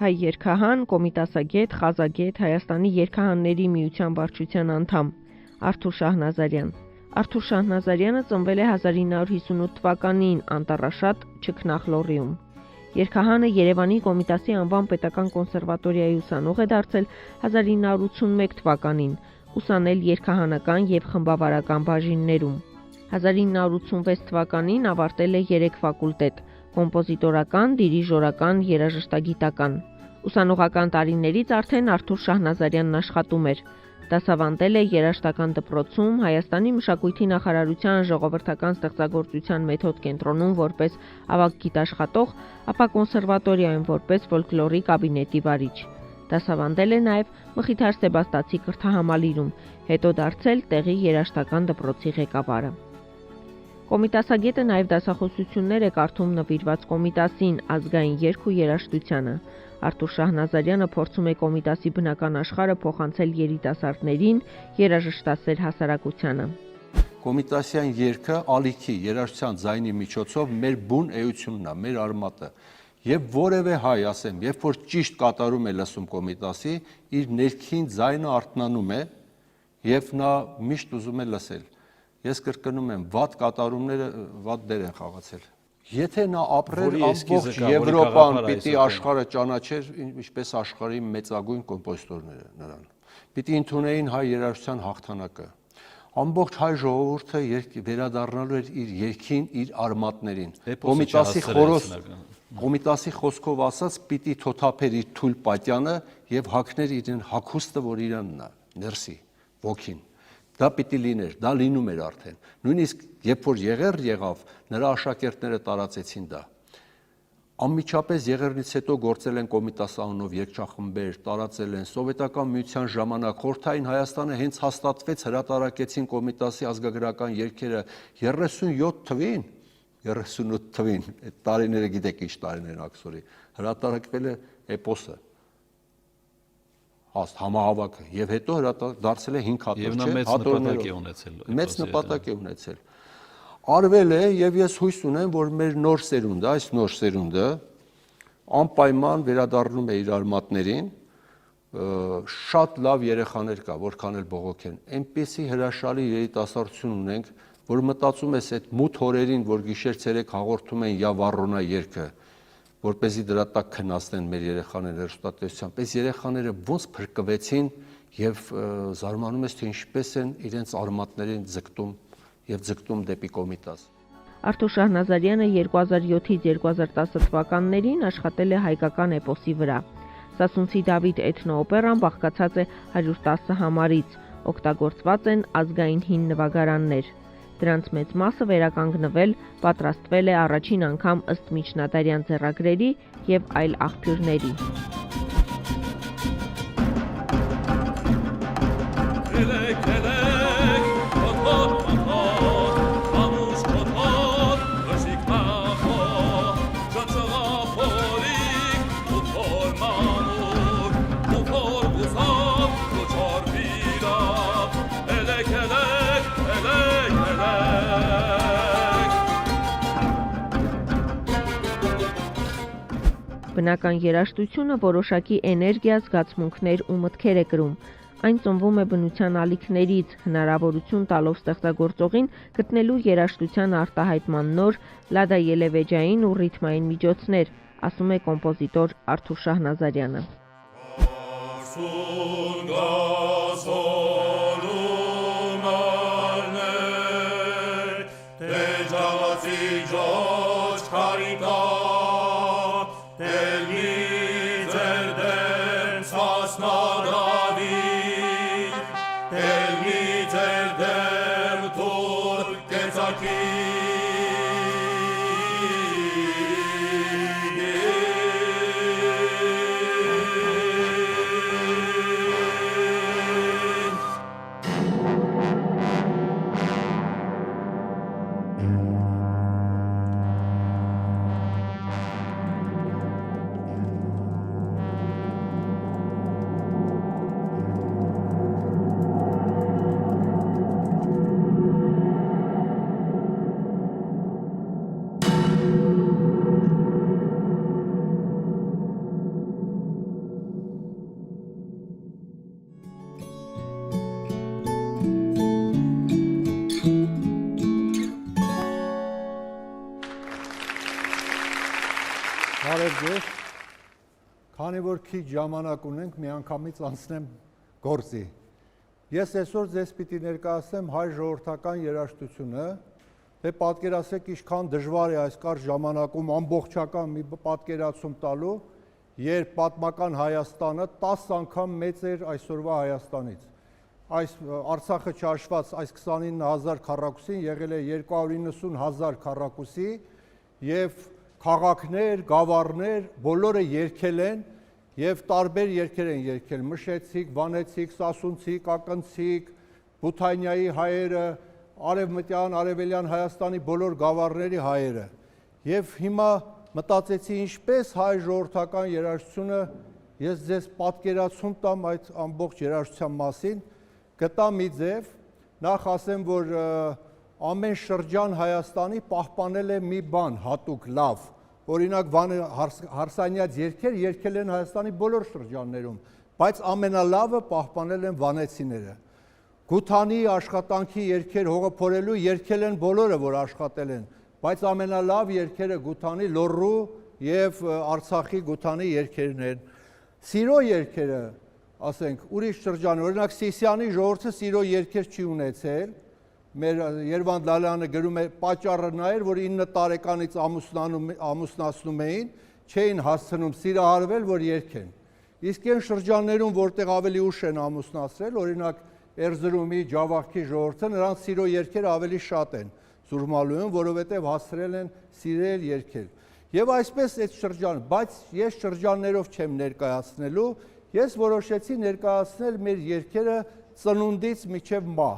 Հայ երգահան, կոմիտասագետ, խազագետ, Հայաստանի երգահանների միության վարչության անդամ Արթուր Շահնազարյան։ Արթուր Շահնազարյանը ծնվել է 1958 թվականին Անտառաշատ, Չքնախլոռիում։ Երգահանը Երևանի Կոմիտասի անվան պետական կոնսերվատորիայի ուսանող է դարձել 1981 թվականին, ուսանել երգահանական եւ խմբավարական բաժիններում։ 1986 թվականին ավարտել է 3 ֆակուլտետ՝ կոմպոզիտորական, դիրիժորական, երաժշտագիտական։ Ուսանողական տարիներից արդեն Արթուր Շահնազարյանն աշխատում էր։ Դասավանդել է երաժշտական դպրոցում, Հայաստանի մշակույթի նախարարության ժողովրդական ստեղծագործության մեթոդ կենտրոնում որպես ավագ գիտաշխատող, ապա կոնսերվատորիայում որպես ֆոլկլորի կաբինետի վարիչ։ Դասավանդել է նաև Մխիթար Սեբաստացի կրթահամալիրում, հետո դարձել տեղի երաժշտական դպրոցի ղեկավարը։ Կոմիտասագետը նաև դասախոսություններ է կարդում նվիրված Կոմիտասին, ազգային երգ ու երաժշտությանը։ Արթուր Շահնազարյանը փորձում է Կոմիտասի բնական աշխարհը փոխանցել երիտասարդներին, երաժշտասեր հասարակությանը։ Կոմիտասյան երգը ալիքի երաժշտության ձայնի միջոցով մեր բուն էությունն է, մեր արմատը։ Եվ որևէ հայ, ասեմ, երբ որ ճիշտ կատարում է լսում Կոմիտասի, իր ներքին ձայնը արթնանում է եւ նա միշտ ուզում է լսել։ Ես կրկնում եմ, վատ կատարումները վատ դեր են խաղացել։ Եթե նա ապրեր ամբողջ Եվրոպան պիտի աշխարհը ճանաչեր, ինչպես աշխարհի մեծագույն կոմպոզիտորները նրան։ Պիտի ընդունեին հայ երաժշտության հաղթանակը։ Ամբողջ հայ ժողովուրդը վերադառնալու էր իր երգին, իր արմատներին։ Կոմիտասի խոսքով ասած, պիտի թոթափեր իր թույլ պատյանը եւ հագներ իրեն հագուստը, որ իրանն է, ներսի, ոգին։ Դա պիտի լիներ, դա լինում էր արդեն։ Նույնիսկ երբ որ Եղեռ եղավ, նրա աշակերտները տարածեցին դա։ Անմիջապես Եղեռնից հետո գործել են Կոմիտաս անունով երգչախմբեր, տարածել են Սովետական միության ժամանակ Խորհրդային Հայաստանը հենց հաստատվեց, հրատարակեցին Կոմիտասի ազգագրական երգերը 38 թվին, այդ տարիները գիտեք ինչ տարիներ աքսորի, հրատարակվել է էպոսը, համահավաքը, եւ հետո դարձել է 5 հատոր, եւ նա մեծ նպատակ է ունեցել։ Արվել է եւ ես հույս ունեմ, որ մեր նոր սերունդը, այս նոր սերունդը անպայման վերադառնում է իր արմատներին, շատ լավ երեխաներ կա, որքան էլ բողոքեն, այնպեսի հրաշալի երիտասարդություն ունենք, որ մտածում ես այդ մութ օրերին, որ գիշեր-ցերեկ հաղորդում են Յավառոնա երգը, որպեսզի դրա տակ քննացնեն մեր երեխաները հեռուստատեսությամբ, այս երեխաները ոնց փրկվեցին եւ զարմանում ես, թե ինչպես են իրենց արմատներին ձգտում եւ ձգտում դեպի Կոմիտաս։ Արթուր Շահնազարյանը 2007-ից 2010 թվականներին աշխատել է հայկական էպոսի վրա։ Սասունցի Դավիթ էթնոօպերան բաղկացած է 110 համարից, օգտագործված են ազգային հին նվագարաններ։ Դրանց մեծ մասը վերականգնվել, պատրաստվել է առաջին անգամ ըստ միջնադարյան ձեռագրերի եւ այլ աղբյուրների։ Բնական երաժշտությունը որոշակի էներգիա, զգացմունքներ ու մտքեր է կրում։ Այն ծնվում է բնության ալիքներից, հնարավորություն տալով ստեղծագործողին գտնելու երաժշտության արտահայտման նոր, լադայելևեջային ու ռիթմային միջոցներ, ասում է կոմպոզիտոր Արթուր Շահնազարյանը։ քանի որ քիչ ժամանակ ունենք, միանգամից անցնեմ գործի։ Ես այսօր ձեզ պիտի ներկայացնեմ հայ ժողովրդական երաժշտությունը, թե պատկերացրեք ինչքան դժվար է այս կարճ ժամանակում ամբողջական մի պատկերացում տալու, երբ պատմական Հայաստանը 10 անգամ մեծ էր այսօրվա Հայաստանից։ Այս Արցախը չհաշված այս 29000 քառակուսին եղել է 290,000 քառակուսի եւ քաղաքներ, գավառներ, բոլորը երգել են եւ տարբեր երգեր են երգել, Մշեցիկ, Վանեցիկ, Սասունցիկ, Ակնցիկ, Բութանյայի հայերը, Արևմտյան, Արևելյան Հայաստանի բոլոր գավառների հայերը։ Եվ հիմա մտածեցի ինչպես հայ ժողովրդական երաժշտությունը, ես ձեզ պատկերացում տամ այդ ամբողջ երաժշտության մասին, գտա մի ձև, նախ ասեմ, որ ամեն շրջան Հայաստանի պահպանել է մի բան հատուկ լավ, օրինակ հարսանյաց երգեր երգել են Հայաստանի բոլոր շրջաններում, բայց ամենալավը պահպանել են վանեցիները։ Գութանի աշխատանքի երգեր հողը փորելու երգել են բոլորը, որ աշխատել են, բայց ամենալավ երգերը Գութանի, Լոռու եւ Արցախի Գութանի երգերն են։ Սիրո երգերը, ասենք, ուրիշ շրջան, օրինակ Սիսիանի ժողովուրդը սիրո երգեր չի ունեցել, մեր Երվանդ Լալյանը գրում է պատճառը նա էր, որ 9 տարեկանից ամուսնացնում էին, չէին հասցնում սիրահարվել, որ երգեն։ Իսկ այն շրջաններում, որտեղ ավելի ուշ են ամուսնացրել, օրինակ Էրզրումի, Ջավախքի ժողովուրդը, նրանց սիրո երգերը ավելի շատ են Զուրմալուում, որովհետև հասցրել են սիրել երգել։ Եվ այսպես այդ շրջան, բայց ես շրջաններով չեմ ներկայացնելու, ես որոշեցի ներկայացնել մեր երգերը ծնունդից մինչև մահ,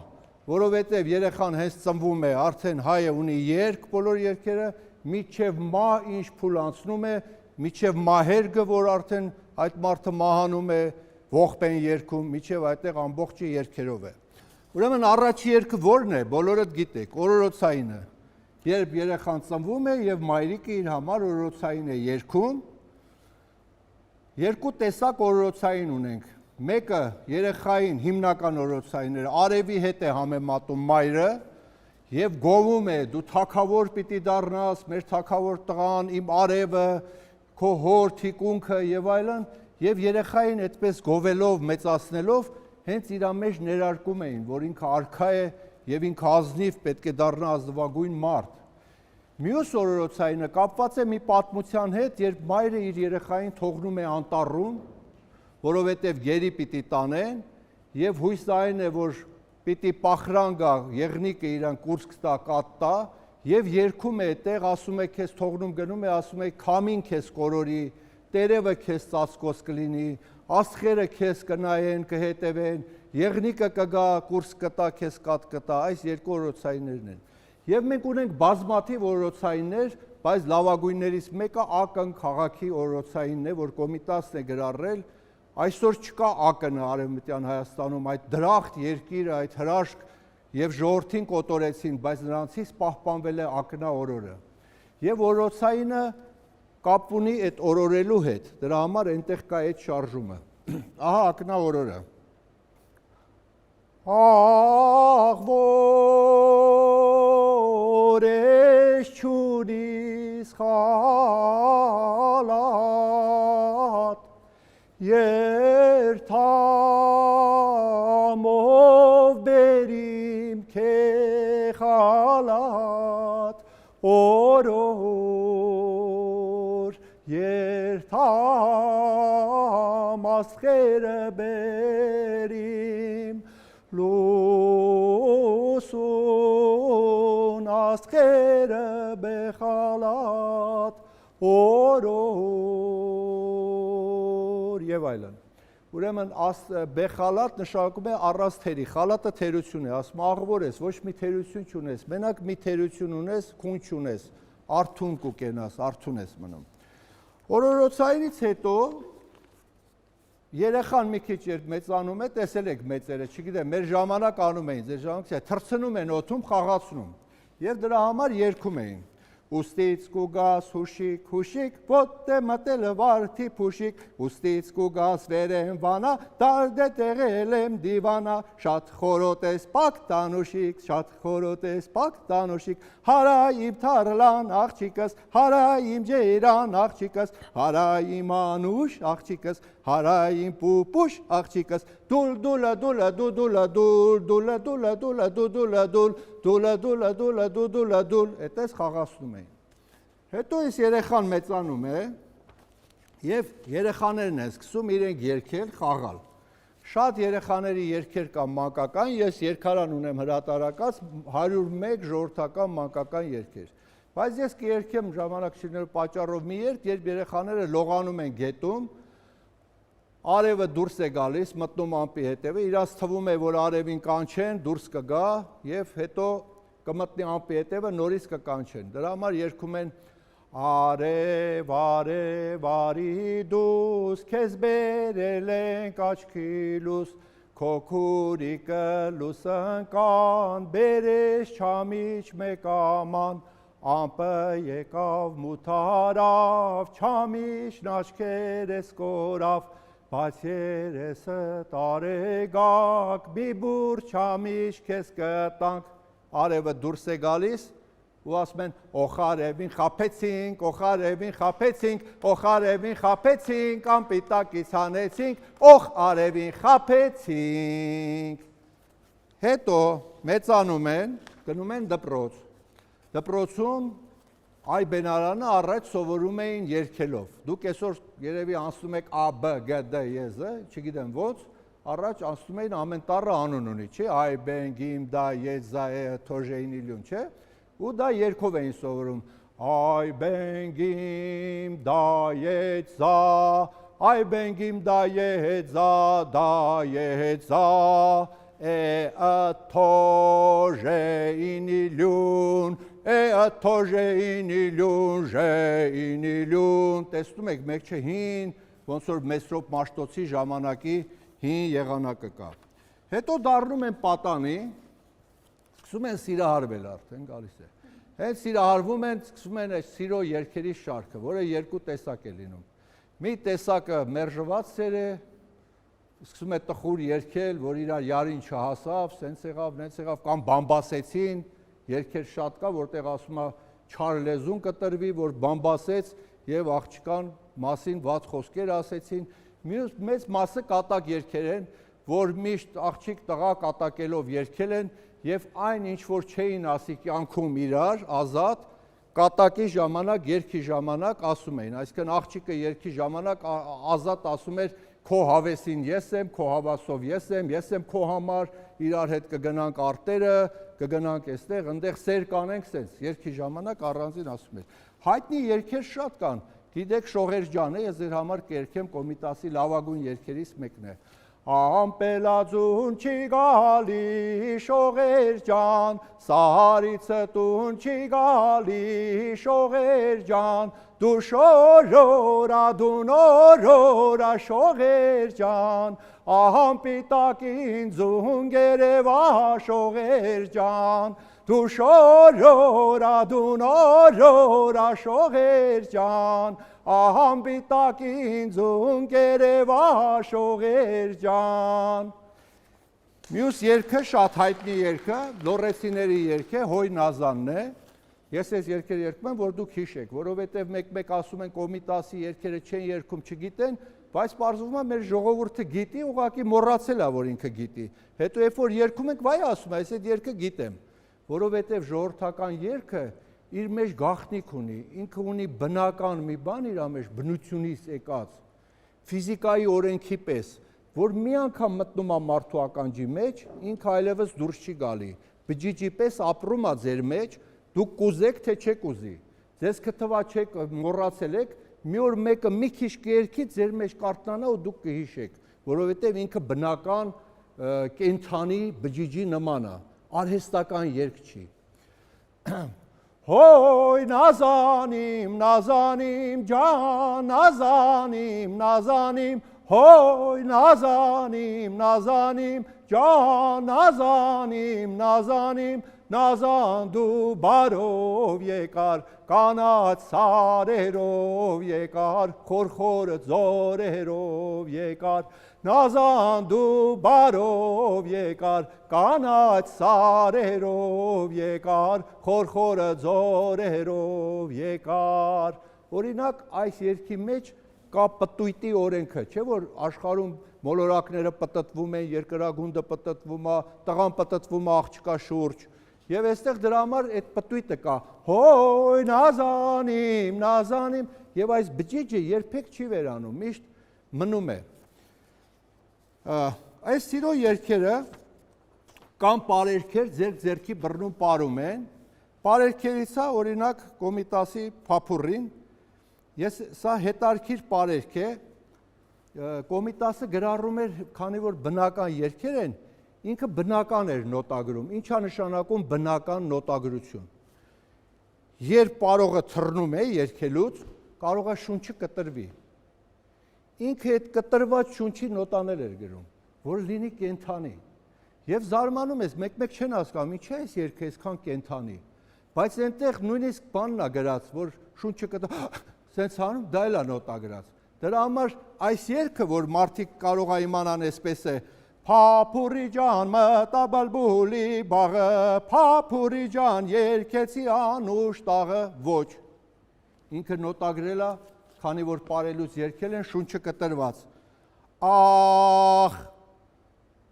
որովհետև երեխան հենց ծնվում է, արդեն հայը ունի երգ, բոլոր երգերը, մինչև մահ ինչ փուլ անցնում է, մինչև մահերգը, որ արդեն այդ մարդը մահանում է, ողբ են երգում, մինչև այդտեղ ամբողջը երգերով է։ Ուրեմն առաջի երգը որն է, բոլորդ գիտեք, օրորոցայինը, երբ երեխան ծնվում է եւ մայրիկը իր համար օրորոցային է երգում, երկու տեսակ օրորոցային ունենք, մեկը երեխային հիմնական օրորոցայինները, արևի հետ է համեմատում մայրը եւ գովում է, դու թագավոր պիտի դառնաս, մեր թագավոր տղան, իմ արևը, քո հոր թիկունքը եւ այլն, եւ երեխային այդպես գովելով, մեծացնելով, հենց իր մեջ ներարկում էին, որ ինքը արքա է եւ ինքը ազնիվ պետք է դառնա ազնվագույն մարդ։ Մյուս օրորոցայինը կապված է մի պատմության հետ, երբ մայրը իր երեխային թողնում է անտառում, որովհետև գերի պիտի տանեն, եւ հույսը այն է, որ պիտի պախրան գա, եղնիկը իրան կուրծք տա, կատ տա, եւ երգում է այդտեղ, ասում է քեզ թողնում գնում է, ասում է քամին քեզ կորորի, տերևը քեզ ծածկոց կլինի, աստղերը քեզ կնայեն, կհետևեն, եղնիկը կգա, կուրս կտա, քեզ կատ կտա, այս երկու օրորոցայիններն են։ Եվ մենք ունենք բազմաթիվ օրորոցայիններ, բայց լավագույններից մեկը ԱԿՆ քաղաքի օրորոցայինն է, որ Կոմիտասն է գրառել, այսօր չկա ԱԿՆ-ը Արևմտյան Հայաստանում, այդ դրախտ երկիրը, այդ հրաշք եւ ժողովրդին կոտորեցին, բայց նրանցից պահպանվել է ԱԿՆ-ա օրորը։ Եվ օրորոցայինը կապ ունի այդ օրորելու հետ, դրա համար այնտեղ կա այդ շարժումը։ Ահա ԱԿՆ-ա օրորը։ Աղ որես չունիս խալատ, երթամով բերիմ քե խալատ, օրոր երթամ աստղերը բերիմ, լուսուն աստղերը բխալատ, օրոր եւ այլն։ Ուրեմն բխալատ նշանակում է առանց թերի, խալատը թերություն է, ասում աղվոր ես, ոչ մի թերություն չունես, մենակ մի թերություն ունես, քուն չունես, արթուն կուկենաս, արթուն ես մնում։ Օրորոցայինից հետո երեխան մի քիչ երբ մեծանում է, տեսել եք մեծերը, չգիտեմ, մեր ժամանակ անում էին, ձեր ժամանակ չէ, թռցնում են օդում, խաղացնում եւ դրա համար երգում էին։ Ustից կուգաս հուշիկ, հուշիկ, ոտե մտելը վարդի փուշիկ, ustից կուգաս վերեմ վանա, դարդե տեղել եմ դիվանա, շատ խորոտ ես պակ տանուշիկ, շատ խորոտ ես պակ տանուշիկ, հարա իմ թարլան աղջիկս, հարա իմ ջերան աղջիկս, հարա իմ անուշ աղջիկս, հարա իմ պուպուշ աղջիկս, դուլ դուլա դուլա դուդուլա դուլ, դուլա դուլա դուլա դուդուլա դուլ, դուլա դուլա դուլա դուդուլա դուլ, այդպես խաղացնում էին։ Հետո այս երեխան մեծանում է եւ երեխաներն են սկսում իրենք երգել, խաղալ։ Շատ երեխաների երգեր կան մանկական, ես երգարան ունեմ հրատարակած 101 ժողովրդական մանկական երգեր։ Բայց ես կերգեմ ժամանակ շինելու պատճառով մի երգ, երբ երեխաները լողանում են գետում, արևը դուրս է գալիս, մտնում ամպի հետևը, իրաց թվում է, որ արևին կանչեն, դուրս կգա եւ հետո կմտնի ամպի հետևը, նորից կկանչեն։ Դրա համար երգում են արև, արև, արի դուս, քեզ բերել ենք աչքի լույս, քո քուրիկը լույս ընկան, բերես չամիչ մեկ աման, ամպը եկավ մութարավ, չամիչն աչքերս կորավ, բայց երեսը տարեգակ, մի բուր չամիչ քեզ կտանք, արևը դուրս է գալիս, ու ասում են օխարևին խափեցինք, օխարևին խափեցինք, օխարևին խափեցինք, ամպիտակից հանեցինք, օխ արևին խափեցինք։ Հետո մեծանում են, գնում են դպրոց։ Դպրոցում այ բենարանը առաջ սովորում էին երգելով։ Դուք այսօր երևի անցնում եք A, B, G, D, J, չգիտեմ ոնց, առաջ անցնում էին ամեն տառը անուն ունի, չէ՞, այ բեն, գիմ, դա, եծ, զա, թոժեին իլյուն, չէ՞։ Ու դա երգով էին սովորում։ Այ բեն, գիմ, դա, եծ, զա, այ բեն, գիմ, դա, եծ, զա, դա, եծ, զա, թոժեին իլյուն, թոժեին իլյուն, ժեին իլյուն, տեսնում եք, մեկ չէ հին, ոնց որ Մեսրոպ Մաշտոցի ժամանակի հին եղանակը կա։ Հետո դառնում են պատանի, սկսում են սիրահարվել արդեն գալիս է։ Հենց սիրահարվում են, սկսում են այս սիրո երգերի շարքը, որը երկու տեսակ է լինում։ Մի տեսակը մերժված սեր է, սկսում է տխուր երգել, որ իր յարին չհասավ, սենց եղավ, նենց եղավ, կամ բամբասեցին, երգեր շատ կա, որտեղ ասում է չար լեզուն կտրվի, որ բամբասեց եւ աղջկան մասին ված խոսքեր ասեցին։ Մյուս մեծ մասը կատակ երգեր են, որ միշտ աղջիկ տղա կատակելով երգել են եւ այն ինչ որ չէին ասի կյանքում իրար ազատ կատակի ժամանակ, երգի ժամանակ ասում էին, այսինքն աղջիկը երգի ժամանակ ազատ ասում էր քո հավեսին ես եմ, քո հավասով ես եմ քո համար, իրար հետ կգնանք արտերը, կգնանք այստեղ, այնտեղ սեր կանենք, սենց երգի ժամանակ առանձին ասում էր։ Հայտնի երգեր շատ կան, գիտեք Շողերջանը, ես ձեր համար կերգեմ Կոմիտասի լավագույն երգերից մեկն է։ Ամպելաձուն չի գալի Շողերջան, Սահարիցը տուն չի գալի Շողերջան, դու շորորա, դու նորորա Շողերջան, ամպիտակին ձուն գերևա Շողերջան, դու շորորա, դու նորորա Շողերջան, ամպիտակին ձուն գերևա Շողերջան։ Մյուս երգը շատ հայտնի երգը, լոռեցիների երգ է, Հոյ Նազանն է։ Ես այս երգերը երգում եմ, որ դուք հիշեք, որովհետև մեկ-մեկ ասում են Կոմիտասի երգերը չեն երգում, չգիտեն, բայց պարզվում է մեր ժողովուրդը գիտի, ուղղակի մոռացել է, որ ինքը գիտի։ Հետո երբ որ երգում ենք, վայ ասում է, այս այդ երգը գիտեմ, որովհետև ժողովրդական երգը իր մեջ գաղտնիք ունի, ինքը ունի բնական մի բան իր մեջ, բնությունից եկած, ֆիզիկայի օրենքի պես, որ մի անգամ մտնում է մարդու ականջի մեջ, ինքը այլևս դուրս չի գալի, բջիջի պես ապրում է ձեր մեջ, դուք կուզեք թե չեք ուզի, ձեզ կթվա չեք մոռացել եք, մի օր մեկը մի քիչ կերքի ձեր մեջ կարտնանա ու դուք կհիշեք, որովհետև ինքը բնական կենթանի բջիջի նման է, արհեստական երգ չի։ Հոյ Նազանիմ, Նազանիմ ջան, Նազանիմ, Նազանիմ, հոյ Նազանիմ, Նազանիմ ջան, Նազանիմ, Նազանիմ, նազան դու բարով եկար, կանաչ սարերով եկար, խորխոր ձորերով եկար, նազան դու բարով եկար, կանաչ սարերով եկար, խորխոր ձորերով եկար։ Օրինակ այս երգի մեջ կա պտույտի օրենքը, չէ՞ որ աշխարհում մոլորակները պտտվում են, երկրագունդը պտտվում է, տղան պտտվում է աղջկա շուրջ։ Եվ այստեղ դրա համար այդ պտույտը կա, հոյ նազանիմ, նազանիմ, եւ այս բջիջը երբեք չի վերանում, միշտ մնում է։ Այս սիրո երգերը կամ պարերքեր ձեռքի բռնում պարում են, պարերքերից է օրինակ Կոմիտասի Փափուռին, սա հետարքիր պարերք է, Կոմիտասը գրառում էր, քանի որ բնական երգեր են, ինքը բնական էր նոտագրում, ինչա նշանակում բնական նոտագրություն։ Երբ պարողը թռնում է երգելուց, կարող է շունչը կտրվի։ Ինքը այդ կտրված շունչի նոտաներ էր գրում, որ լինի կենթանի։ Եվ զարմանում ես, մեկ-մեկ չեն հասկանում, ինչ է այս երգը այսքան կենթանի։ Բայց այնտեղ նույնիսկ բանն է գրած, որ շունչը սենց անում, դա էլ է նոտագրած։ Դրա համար այս երգը, որ մարդիկ կարող է իմանան այսպես է, Փափուռի ջան մտա բալբուլի բաղը, Փափուռի ջան երգեցի անուշ տաղը, ոչ։ Ինքը նոտագրել է, քանի որ պարելուց երգել են, շունչը կտրված։ Ախ,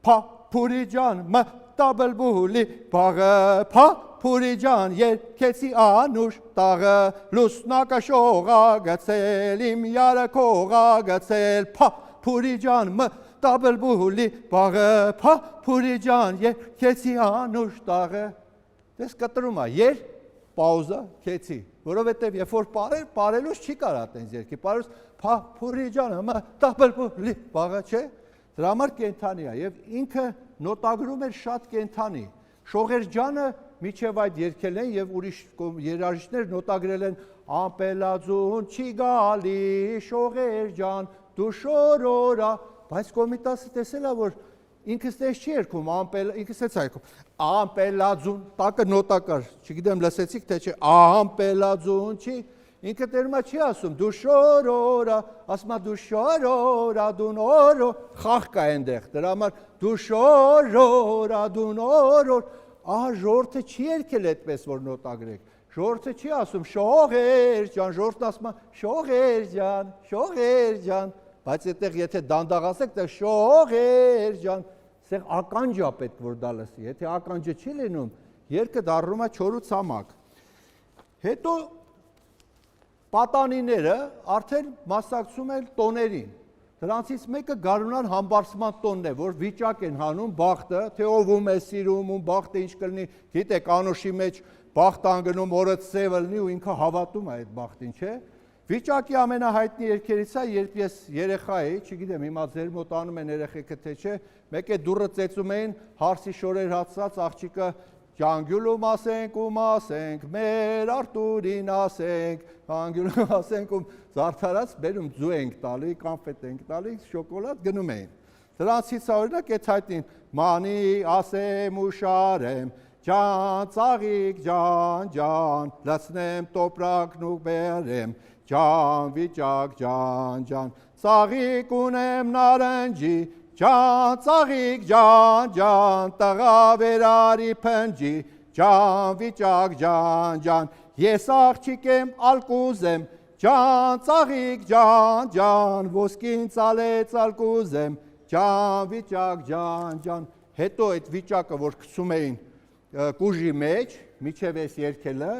Փափուռի ջան մտա բալբուլի բաղը, Փափուռի ջան երգեցի անուշ տաղը, լուսնակը շողա գցել, իմ յարակողա գցել, Փափուռի ջան մտա բալբուլի բաղը, Փափուռի ջան երգեցի անուշ տաղը։ Դες կտրում է, եր, պաուզա, քեցի, որովհետև երբ որ պարելուց չի կարա տենց երգի, պարելուց Փափուռի ջան մտա բալբուլի բաղը, չէ։ Դրա համար կենթանի է եւ ինքը նոտագրում էր շատ կենթանի։ Շողերջյանը միջև այդ երգել են եւ ուրիշ երաժիշտներ նոտագրել են ամպելաձուն չի գալի Շողերջյան դու շորորա, բայց Կոմիտասը տեսել է որ ինքս տես չի երգում ինքս էց այգում ամպելաձուն տակը նոտա կար, չգիտեմ լսեցիք թե չէ ամպելաձուն չի ինքը տերմա չի ասում դու շորորա, ասում է դու շորորա, դու նորո, խաղ կա այնտեղ, դրա համար դու շորորա, դու նորո, ահա ժողովուրդը չի երգել այդպես որ նոտագրեք, ժողովուրդը չի ասում Շողերջյան, ժողովուրդն ասում է Շողերջյան, Շողերջյան, բայց այդտեղ եթե դանդաղացեք, դա Շողերջյան, այդտեղ ականջ է պետք որ դա լսի, եթե ականջը չի լինում, երգը դառնում է չոր ու ցամաք։ Հետո պատանիները արդեն մասնակցում են տոներին։ Դրանցից մեկը գարունար համբարձման տոնն է, որ վիճակ են հանում բախտը, թե ով ում է սիրում, ում բախտը ինչ կլինի, գիտեք անուշի մեջ բախտ անգնում օրը ծև լինի ու ինքը հավատում է այդ բախտին, չէ։ Վիճակի ամենահայտնի երգերից է, երբ ես երեխա էի, չգիտեմ, հիմա ձեր մոտ անում են երեխեքը թե չէ, մեկ է դուռը ծեծում էին, հարսի շորեր հացած աղջիկը Ջանգյուլում ասենք, մեր Արտուրին ասենք, ջանգյուլում ասենք ու զարդարած բերում ձու ենք տալի, կոնֆետ ենք տալի, շոկոլադ գնում էին։ Դրանցից օրինակ այդ հայտնին մանի ասեմ ու շարեմ, ջան, ծաղիկ, ջան, լցնեմ տոպրակն ու բերեմ, ջան, վիճակ, ջան, ծաղիկ ունեմ նարնջի, ջան, ծաղիկ, ջան, տղա վերարի փնջի, ջան, վիճակ, ջան, ես աղջիկ եմ ալկուզեմ, ջան, ծաղիկ, ջան, ոսկին ծալեց ալկուզեմ, ջան, վիճակ, ջան, հետո այդ վիճակը, որ գցում էին կուժի մեջ, միջև էս երգելը,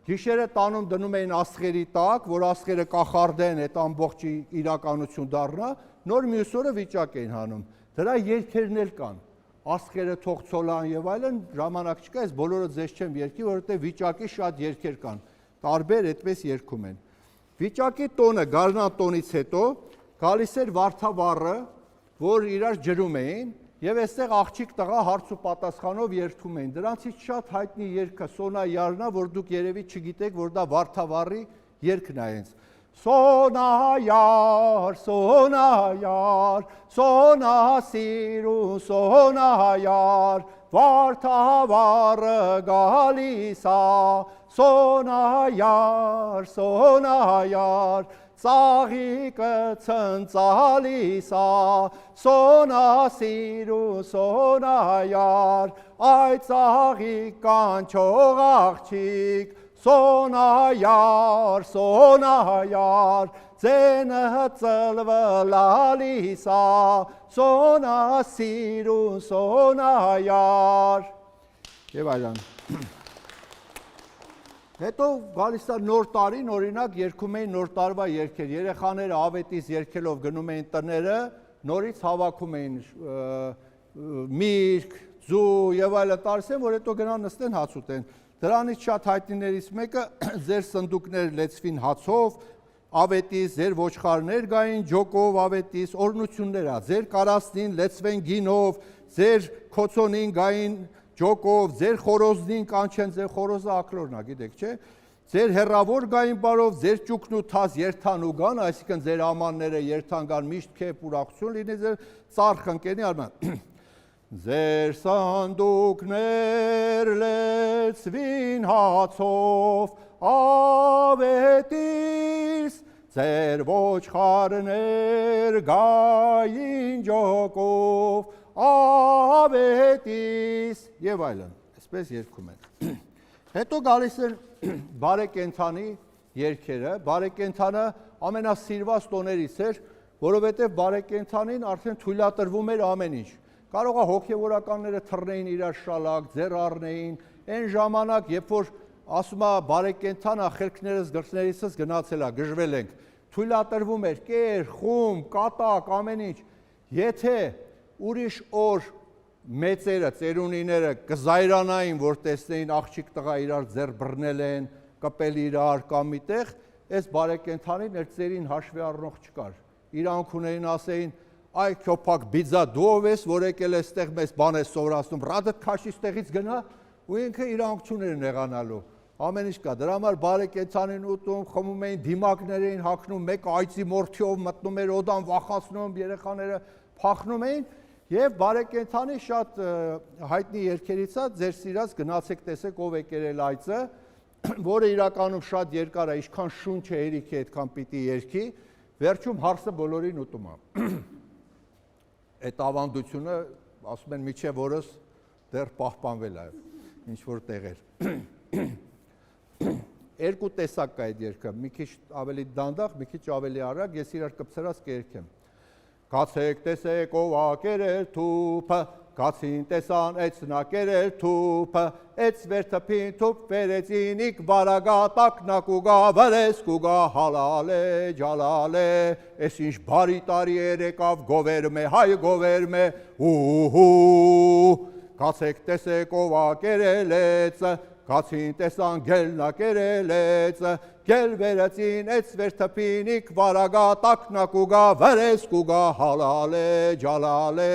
գիշերը տանում դնում էին աստղերի տակ, որ աստղերը կախարդեն այդ ամբողջի իրականություն դառնա, նոր մյուս օրը վիճակ էին հանում։ Դրա երգերն էլ կան, աստղերը թող ցոլան եւ այլն, ժամանակ չկա, ես բոլորը ձեզ չեմ երգի, որովհետեւ վիճակի շատ երգեր կան, տարբեր այդպես երգում են։ Վիճակի տոնը, գարնան տոնից հետո գալիս էր վարդավառը, որ իրար ջրում էին եւ այստեղ աղջիկ տղա հարց ու պատասխանով երգում էին։ Դրանցից շատ հայտնի երգը Սոնա Յարնա, որ դուք երևի չգիտեք, որ դա վարդավառի երգն է հենց։ Սոնա Յար, Սոնա Յար, Սոնա սիրուն, Սոնա Յար, վարդավառը գալիս ա, սոնայար, սոնայար, ծաղիկը ցնցալիս ա, սոնասիրուն սոնայար, այ ծաղիկ կանչող աղջիկ, սոնայար, սոնայար, ձենը ծլվլալիս ա, սոնասիրուն սոնայար։ Եվ այլն։ Հետո գալիս է նոր տարին, օրինակ երգում էին նոր տարվա երգեր, երեխաները ավետից երգելով գնում էին տները, նորից հավաքում էին միրգ, ձու եւ այլն տալիս են, որ հետո գնան նստեն հաց ուտեն։ Դրանից շատ հայտնիներից մեկը ձեր սնդուկներ լեցվին հացով, ավետից, ձեր ոչխարներ գային ջոկով ավետից, օրհնություններ ա, ձեր կարասնին լեցվեն գինով, ձեր քոցոնին գային ջոկով, ձեր խորոզնին կանչեն, ձեր խորոզը ակլորն ա, գիտեք, չէ՞։ Ձեր հեռավոր գային բարով, ձեր ճուկն ու թազ երթան ու գան, այսինքն ձեր ամանները երթան գան, միշտ քեփ ուրախություն լինի, ձեր ծառ խնկենի արման։ Ձեր սանդուկներ լեցվին հացով, ավետիս, ձեր ոչխարներ գային ջոկով, ավետիս եւ այլն, այսպես երգում են։ Հետո գալիս են բարեկենդանի երգերը, բարեկենդանը ամենասիրված տոներից էր, որովհետեւ բարեկենդանին արդեն թույլատրվում էր ամեն ինչ։ Կարող է հոգեվորականները թռնեին իրար շալակ, ձեռ առնեին, այն ժամանակ, երբ որ ասում է բարեկենդանա խելքներս գլխներիցս գնացել է, գժվել ենք, թույլատրվում էր կեր, խում, կատակ, ամեն ինչ։ Եթե ուրիշ օր մեծերը, ծերունիները կզայրանային, որ տեսնեին աղջիկ տղա իրար ձեռ բռնել են, կպել իրար կամ միտեղ, այս բարեկենդանին էր ծերին հաշվի առնող չկար։ Իրանք ունեին ասեին, այ քյոփակ բիձա դու ով ես, որ եկել ես ստեղ մեզ բան ես սովորացնում, ռադդ քաշի ստեղից գնա, ու ինքը իրանք չուներ նեղանալու։ Ամեն ինչ կա, դրա համար բարեկենդանին ուտում, խմում էին, դիմակներ էին հագնում, մեկը այծի մորթիով մտնում էր, օդան վախացնում, երեխաները փախնում էին, եւ բարեկենդանի շատ հայտնի երգերից է ձեր սիրած գնացեք տեսեք ով է կերել այծը, որը իրականում շատ երկար է, ինչքան շունչ է հերիքի այդքան պիտի երգի, վերջում հարսը բոլորին ուտում է։ Այդ ավանդությունը, ասում են, միջև օրս դեռ պահպանվել է, ինչ-որ տեղեր։ Երկու տեսակ կա այդ երգը, մի քիչ ավելի դանդաղ, մի քիչ ավելի արագ, ես իրար կպցրած կերգեմ։ Կացեք տեսեք ով ա կերել թուփը, կացին տեսան էցնա կերել թուփը, էց վերթփին թուփ վերեցինիք բարագատակնակ ու գա վրես կուգա հալալե ջալալե, էս ինչ բարի տարի երեկավ գովերմե հայ գովերմե ուհու, կացեք տեսեք ով ա կերել էցը, կացին տեսան գելնա կերել էցը, գել վերեցին էց վերթփինիք բարագատակնակ ու գա վրես կուգա հալալե ջալալե,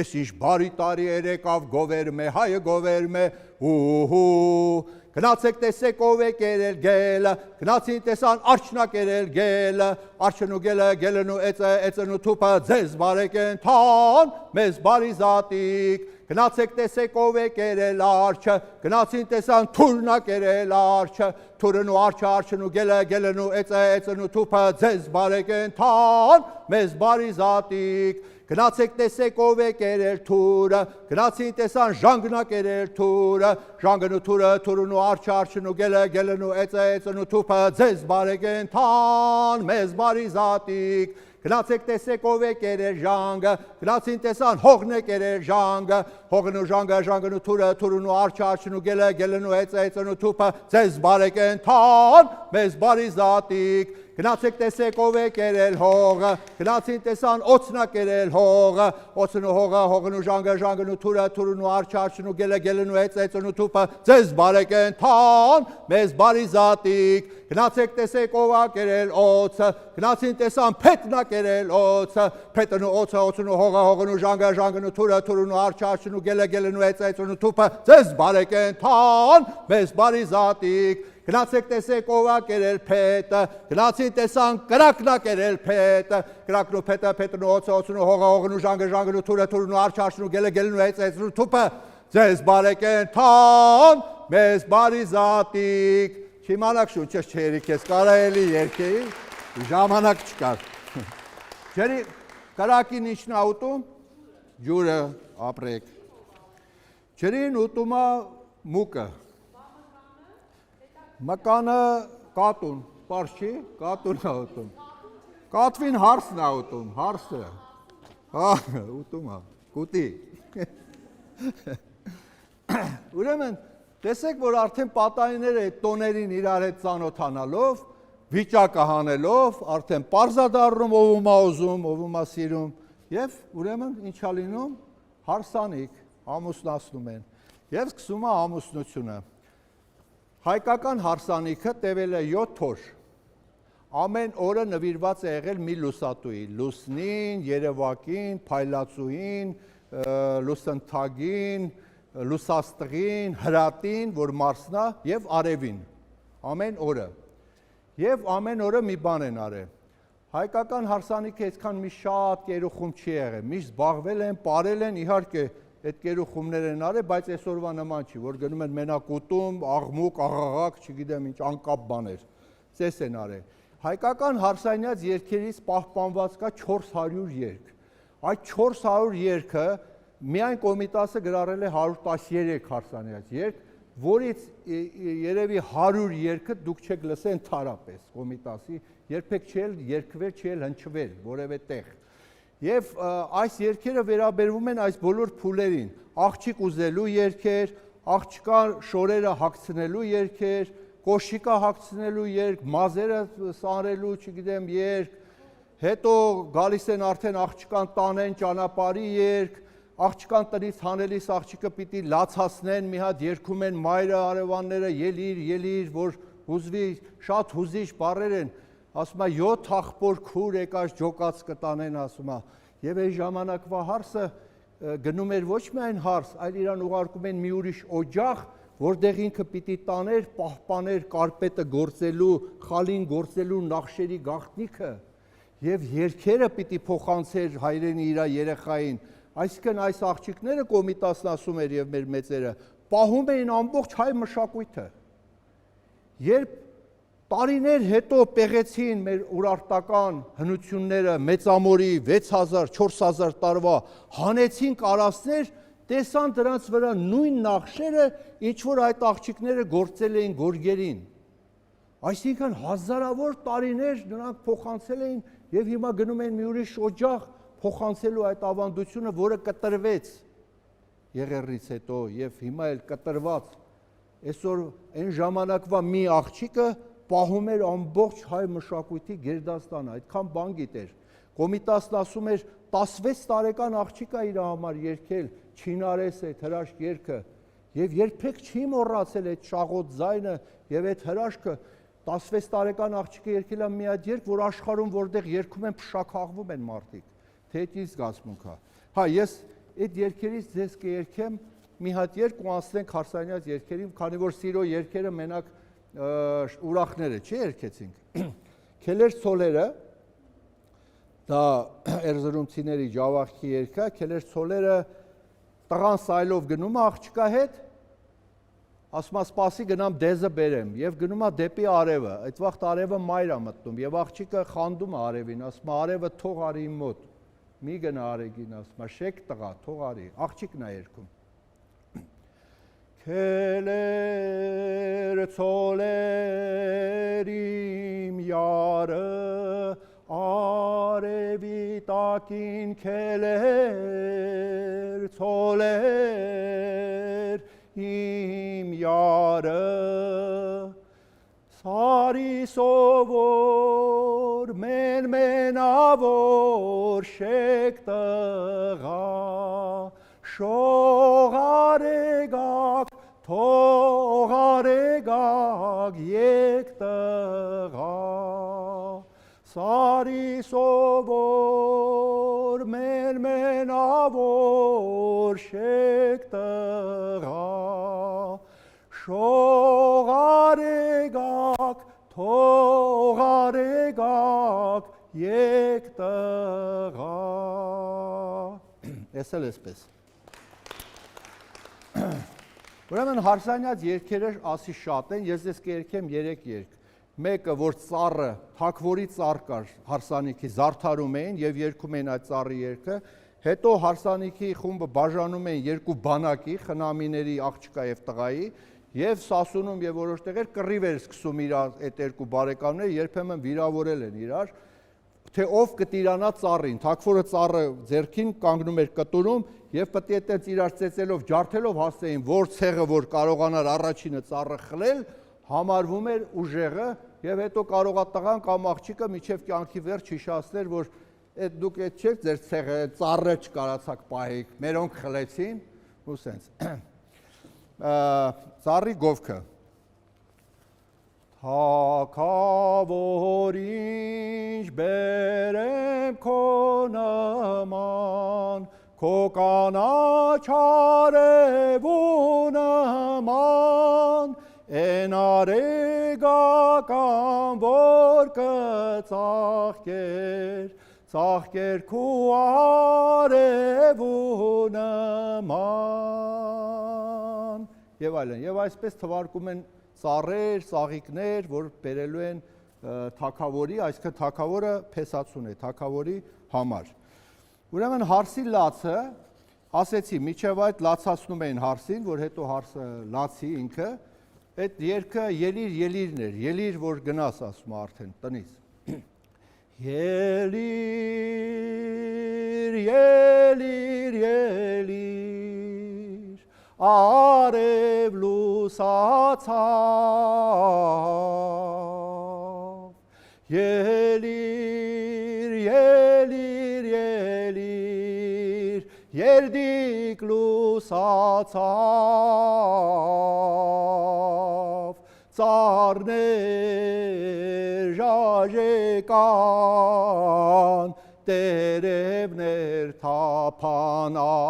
էս ինչ բարի տարի երեկավ գովերմե հայը գովերմե ուհու, գնացեք տեսեք ով է կերել գելը, գնացին տեսան արջնա կերել գելը, արջն ու գելը, գելն ու էծն ու թուփը ձեզ բարեկենդան, մեզ բարի զատիկ, գնացեք տեսեք ով է կերել արջը, գնացին տեսան թուրնա կերել արջը, թուրն ու արջը, արջն ու գելը, գելն ու էծն ու թուփը ձեզ բարեկենդան, մեզ բարի զատիկ, գնացեք տեսեք ով է կերել թուրը, գնացին տեսան ժանգնա կերել թուրը, ժանգն ու թուրը, թուրն ու արջը, արջն ու գելը, գելն ու էծն ու թուփը ձեզ բարեկենդան, մեզ բարի զատիկ, գնացեք տեսեք ով է կերել ժանգը, գնացին տեսան հողն է կերել ժանգը, հողն ու ժանգը, ժանգն ու թուրը, թուրն ու արջը, արջն ու գելը, գելն ու էծն ու թուփը ձեզ բարեկենդան, մեզ բարի զատիկ, գնացեք տեսեք ով է կերել հողը, գնացին տեսան օծնա կերել հողը, օծն ու հողը, հողն ու ժանգը, ժանգն ու թուրը, թուրն ու արջը, արջն ու գելը, գելն ու էծն ու թուփը ձեզ բարեկենդան, մեզ բարի զատիկ, գնացեք տեսեք ով ա կերել օծը, գնացին տեսան փետնա կերել օծը, փետն ու օծը, օծն ու հողը, հողն ու ժանգը, ժանգն ու թուրը, թուրն ու արջը, արջն ու գելը, գելն ու էծն ու թուփը ձեզ բարեկենդան, մեզ բարի զատիկ, գնացեք տեսեք ով ա կերել փետը, գնացին տեսան կրակնա կերել փետը, կրակն ու փետը, փետն ու օծը, օծն ու հողը, հողն ու ժանգը, ժանգն ու թուրը, թուրն ու արջը, արջն ու գելը, գելն ու էծն ու թուփը ձեզ բարեկենթան, մեզ բարի զատիկ, չիմանաք շունչես չերի կեզ կարայելի երկեի, ժամանակ չկար, ջերի կրակին ինչն ուտում, ջուրը ապրեք, ջերին ուտում մուկը, մկանը կատուն, պարս չի, կատուն ուտում, կատվին հարսն ուտում, հարսը, ուտում կուտի, ուրեմն տեսեք, որ արդեն պատայիները տոներին իրար հետ ծանոթանալով, վիճակը հանելով, արդեն պարզադառնում ով ուզում, ով սիրում, և ուրեմն ինչա լինում, հարսանիք, ամուսնացնում են, և սկսում է ամուսնությունը, հայկական հարսանիքը տևել է 7 օր, ամեն օրը նվիրված է եղել մի լուսատուի, լուսնին, երևակին, փայլացուին, լուսնթագին, լուսաստղին, հրատին, որ մարսնա և արևին, ամեն օրը, և ամեն օրը մի բան են արել, հայկական հարսանիքը այսքան մի շատ կերուխում չի եղել, միշտ զբաղվել են, պարել են, իհարկե այդ կերուխումներ են արել, բայց այսօրվա նման չի, որ գնում են մենակ ուտում, աղմուկ, աղաղակ, չգիտեմ ինչ, անկապ բաներ, ծես են արել, հայկական հարսանյաց երգերից պահպանված կա 400 երգ, այդ 400 երգը միայն Կոմիտասը գրառել է 113 հարսանյաց երգ, որից երևի 100 երգը դուք չեք լսել ընդհանրապես Կոմիտասի, երբեք չել երգվել, չել հնչվել որևէ տեղ։ Եվ այս երգերը վերաբերվում են այս բոլոր փուլերին, աղջիկ ուզելու երգեր, աղջկա շորերը հագցնելու երգեր, կոշիկա հագցնելու երգ, մազերը սանրելու, չգիտեմ, երգ, հետո գալիս են արդեն աղջկան տանեն ճանապարհի երգ, աղջկան տնից հանելիս աղջիկը պիտի լացացնեն, մի հատ երգում են մայրը, արևանները, ելիր, որ հուզվի, շատ հուզիչ բառեր են, ասում է 7 աղբոր քուր եկած ջոկած կտանեն, ասում է, եւ այն ժամանակվա հարսը գնում էր ոչ միայն հարս, այլ իրան ուղարկում են մի ուրիշ օջախ, որտեղ ինքը պիտի տաներ, պահպաներ կարպետը գործելու, խալին գործելու նախշերի գաղտնիքը եւ երգերը պիտի փոխանցեր հայրենի իր երեխային, այսինքն այս աղջիկները Կոմիտասն ասում էր եւ մեր մեծերը պահում էին ամբողջ հայ մշակույթը։ Երբ տարիներ հետո պեղեցին մեր ուրարտական հնությունները մեծամորի 6000, 4000 տարվա հանեցին կարասներ, տեսան դրանց վրա նույն նախշերը, ինչ որ այդ աղջիկները գործել էին գորգերին։ Այսինքն հազարավոր տարիներ նրանք փոխանցել էին եւ հիմա գնում են մի ուրիշ օջախ փոխանցելու այդ ավանդությունը, որը կտրվեց Եղեռից հետո եւ հիմա էլ կտրված, այսօր այն ժամանակվա մի աղջիկը պահում էր ամբողջ հայ մշակույթի գերդաստանը, այդքան բան գիտեր։ Կոմիտասն ասում էր 16 տարեկան աղջիկա իր համար երգել Չինարես այդ հրաշք երգը եւ երբեք չի մոռացել այդ շաղոտ ձայնը եւ այդ հրաշքը 16 տարեկան աղջիկը երգել է մի հատ երգ, որ աշխարհում որտեղ երգում են փշաքաղվում են մարդիկ։ Թե ինչ զգացմունք է։ Հա, ես այդ երգերից ձեզ կերգեմ մի հատ երգ ու անցնենք հարսանյաց երգերին, քանի որ սիրո երգերը մենակ ուրախները չի երգեցինք։ Քելեր ցոլերը դա Էրզրումցիների ջավախքի երգը, քելեր ցոլերը տղան սայլով գնում է աղջկա հետ, ասում է սպասի գնամ դեզը բերեմ եւ գնում է դեպի արևը, այդ վաղտ արևը մայր է մտնում եւ աղջիկը խանդում է արևին, ասում է արևը թող արի իմ մոտ։ Մի գնա արեգին, ասում է շեք տղա, թող արի, աղջիկն է երգում։ Քելեր ցոլեր իմ յարը, արևի տակին քելեր ցոլեր իմ յարը, Սարի սովոր մենավոր շեք տղա, շող արեգակ, թող արեգակ եկ տղա, Սարի սովոր մենավոր շեք տղա, շող արեգակ, թող արեգակ եկ տղա։ Ես էլ էսպես։ Ուրեմն հարսանյաց երգերը ասի շատ են, ես ես կերքեմ 3 երգ։ Մեկը, որ ծառը, թակվորի ծառ կար հարսանիքի, զարդարում էին եւ երգում էին այդ ծառի երգը, հետո հարսանիքի խումբը բաժանում էին երկու բանակի, խնամիների, աղջկա եւ տղայի, եւ Սասունում եւ որոշ տեղեր կռիվ էր սկսում իրար այդ երկու բարեկամները, երբեմն վիրավորել են իրար, թե ով կտիրանա ծառին, թակվորը ծառը ձեռքին կանգնում էր կտուրում եւ պետք է այդպես իրար ծեծելով, ջարդելով հասցեին, որ ցեղը որ կարողանար առաջինը ծառը խլել, համարվում էր ուժեղը եւ հետո կարողա տղան կամ աղջիկը միջև կյանքի վերջ հիշացներ, որ այդ դուք այդ չեք ձեր ցեղը ծառը չկարացաք պահեք, մերոնք խլեցին ու սենց։ Ծառի գովքը Թակավոր ինչ բերեմ քո նման, քո կանաչ արևու նման, են արեգական որ կծաղկեր, ծաղկեր քու արևու նման, եւ այլն, եւ այսպես թվարկում են ծառեր, ծաղիկներ, որ բերելու են թագավորի, այսինքն թագավորը փեսացուն է, թագավորի համար։ Ուրեմն հարսի լացը, ասեցի, միջև այդ լացացնում էին հարսին, որ հետո հարսը լացի ինքը, այդ երգը ելիրն էր, ելիր որ գնաս ասում արդեն տնից։ Ելիր, ելիր, ելիր, արև լուսացավ, ելիր, ելիր, ելիր, երդիկ լուսացավ, ծառներ ժաժեկան, տերևներ թափանավ։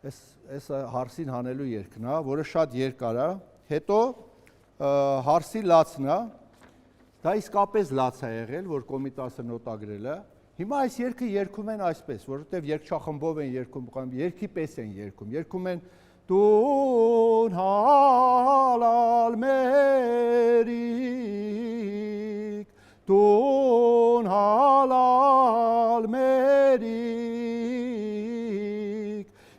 Այս հարսին հանելու երգն է, որը շատ երկար է, հետո հարսի լացն է, դա իսկապես լաց է եղել, որ Կոմիտասը նոտագրել է, հիմա այս երգը երգում են այսպես, որովհետև երգչախմբով են երգում, երգի պես են երգում են Տուն հալալ մերիկ, Տուն հալալ մերիկ,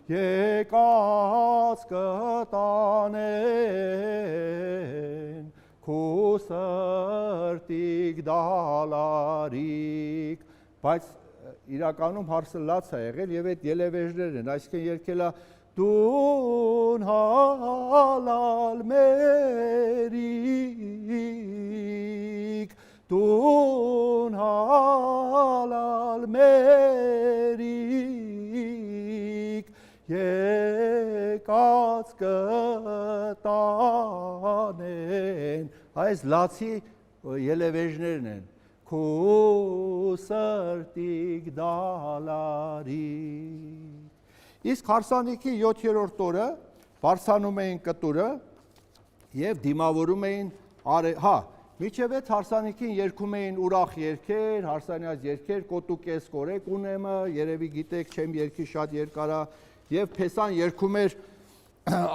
եկած կտանեն, քու սրտիկ դալարիկ, բայց իրականում հարսը լաց է եղել և այդ ելևեժներն են, այսինքն երգել է Տուն հալալ մերիկ, Տուն հալալ մերիկ, եկած կտանեն, այս լացի ելևեժներն են, քու սրտիկ դալարիկ։ Իսկ հարսանիքի 7-րդ օրը բարձրանում էին կտուրը և դիմավորում էին, միջև այդ հարսանիքին երգում էին ուրախ երգեր, հարսանյաց երգեր, կոտուկես կորեք ունեմը, երևի գիտեք չեմ երգի շատ երկարա և փեսան երգում էր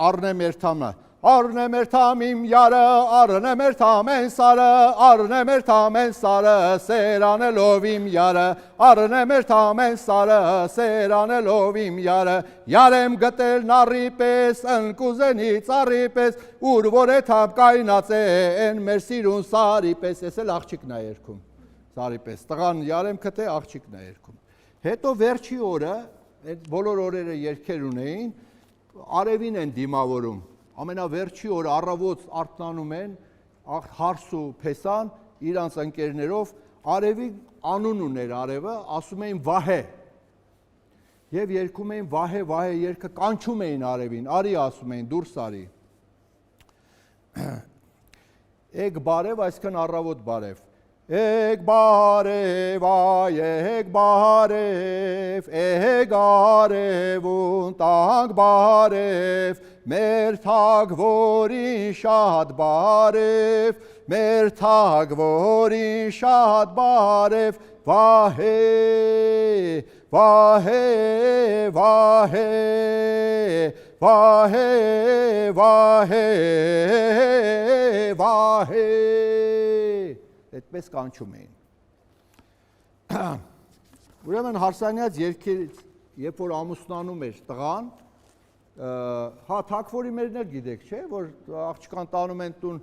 առնեմ երթամը, առնեմ երթամ իմ յարը, առնեմ երթամ են սարը, առնեմ երթամ են սարը, սերանելով իմ յարը, առնեմ երթամ են սարը, սերանելով իմ յարը, յարեմ գտել նարի պես, ընկուզենի ծառի պես, ուր որ եթամ կայնած են մեր սիրուն սարի պես, ես էլ աղջիկն է երգում, սարի պես, տղան յարեմ կտե աղջիկն է երգում։ Հետո վերջի օրը, այդ բոլոր օրերը երգեր ունեին, արևին են դիմավորում, ամենավերջի օրը առավոտ արթնանում են հարս ու փեսան իրանց ընկերներով, արևի անուն ուներ արևը, ասում էին վահե և երգում էին վահե, վահե երգը կանչում էին արևին, արի ասում էին, դուրս արի։ Եկ բարև, այսքան առավոտ բարև։ Եկ բարև, եկ բարև, եկ արևուն տանք բարև, մեր թագվորին շատ բարև, մեր թագվորին շատ բարև, վահե, վահե վահե վահե վահե վահե այդպես կանչում էին։ Ուրեմն Հարսանյաց երգերից, երբ որ ամուսնանում էր տղան, հա թակվորի մերն էլ գիտեք, չէ, որ աղջկան տանում են տուն,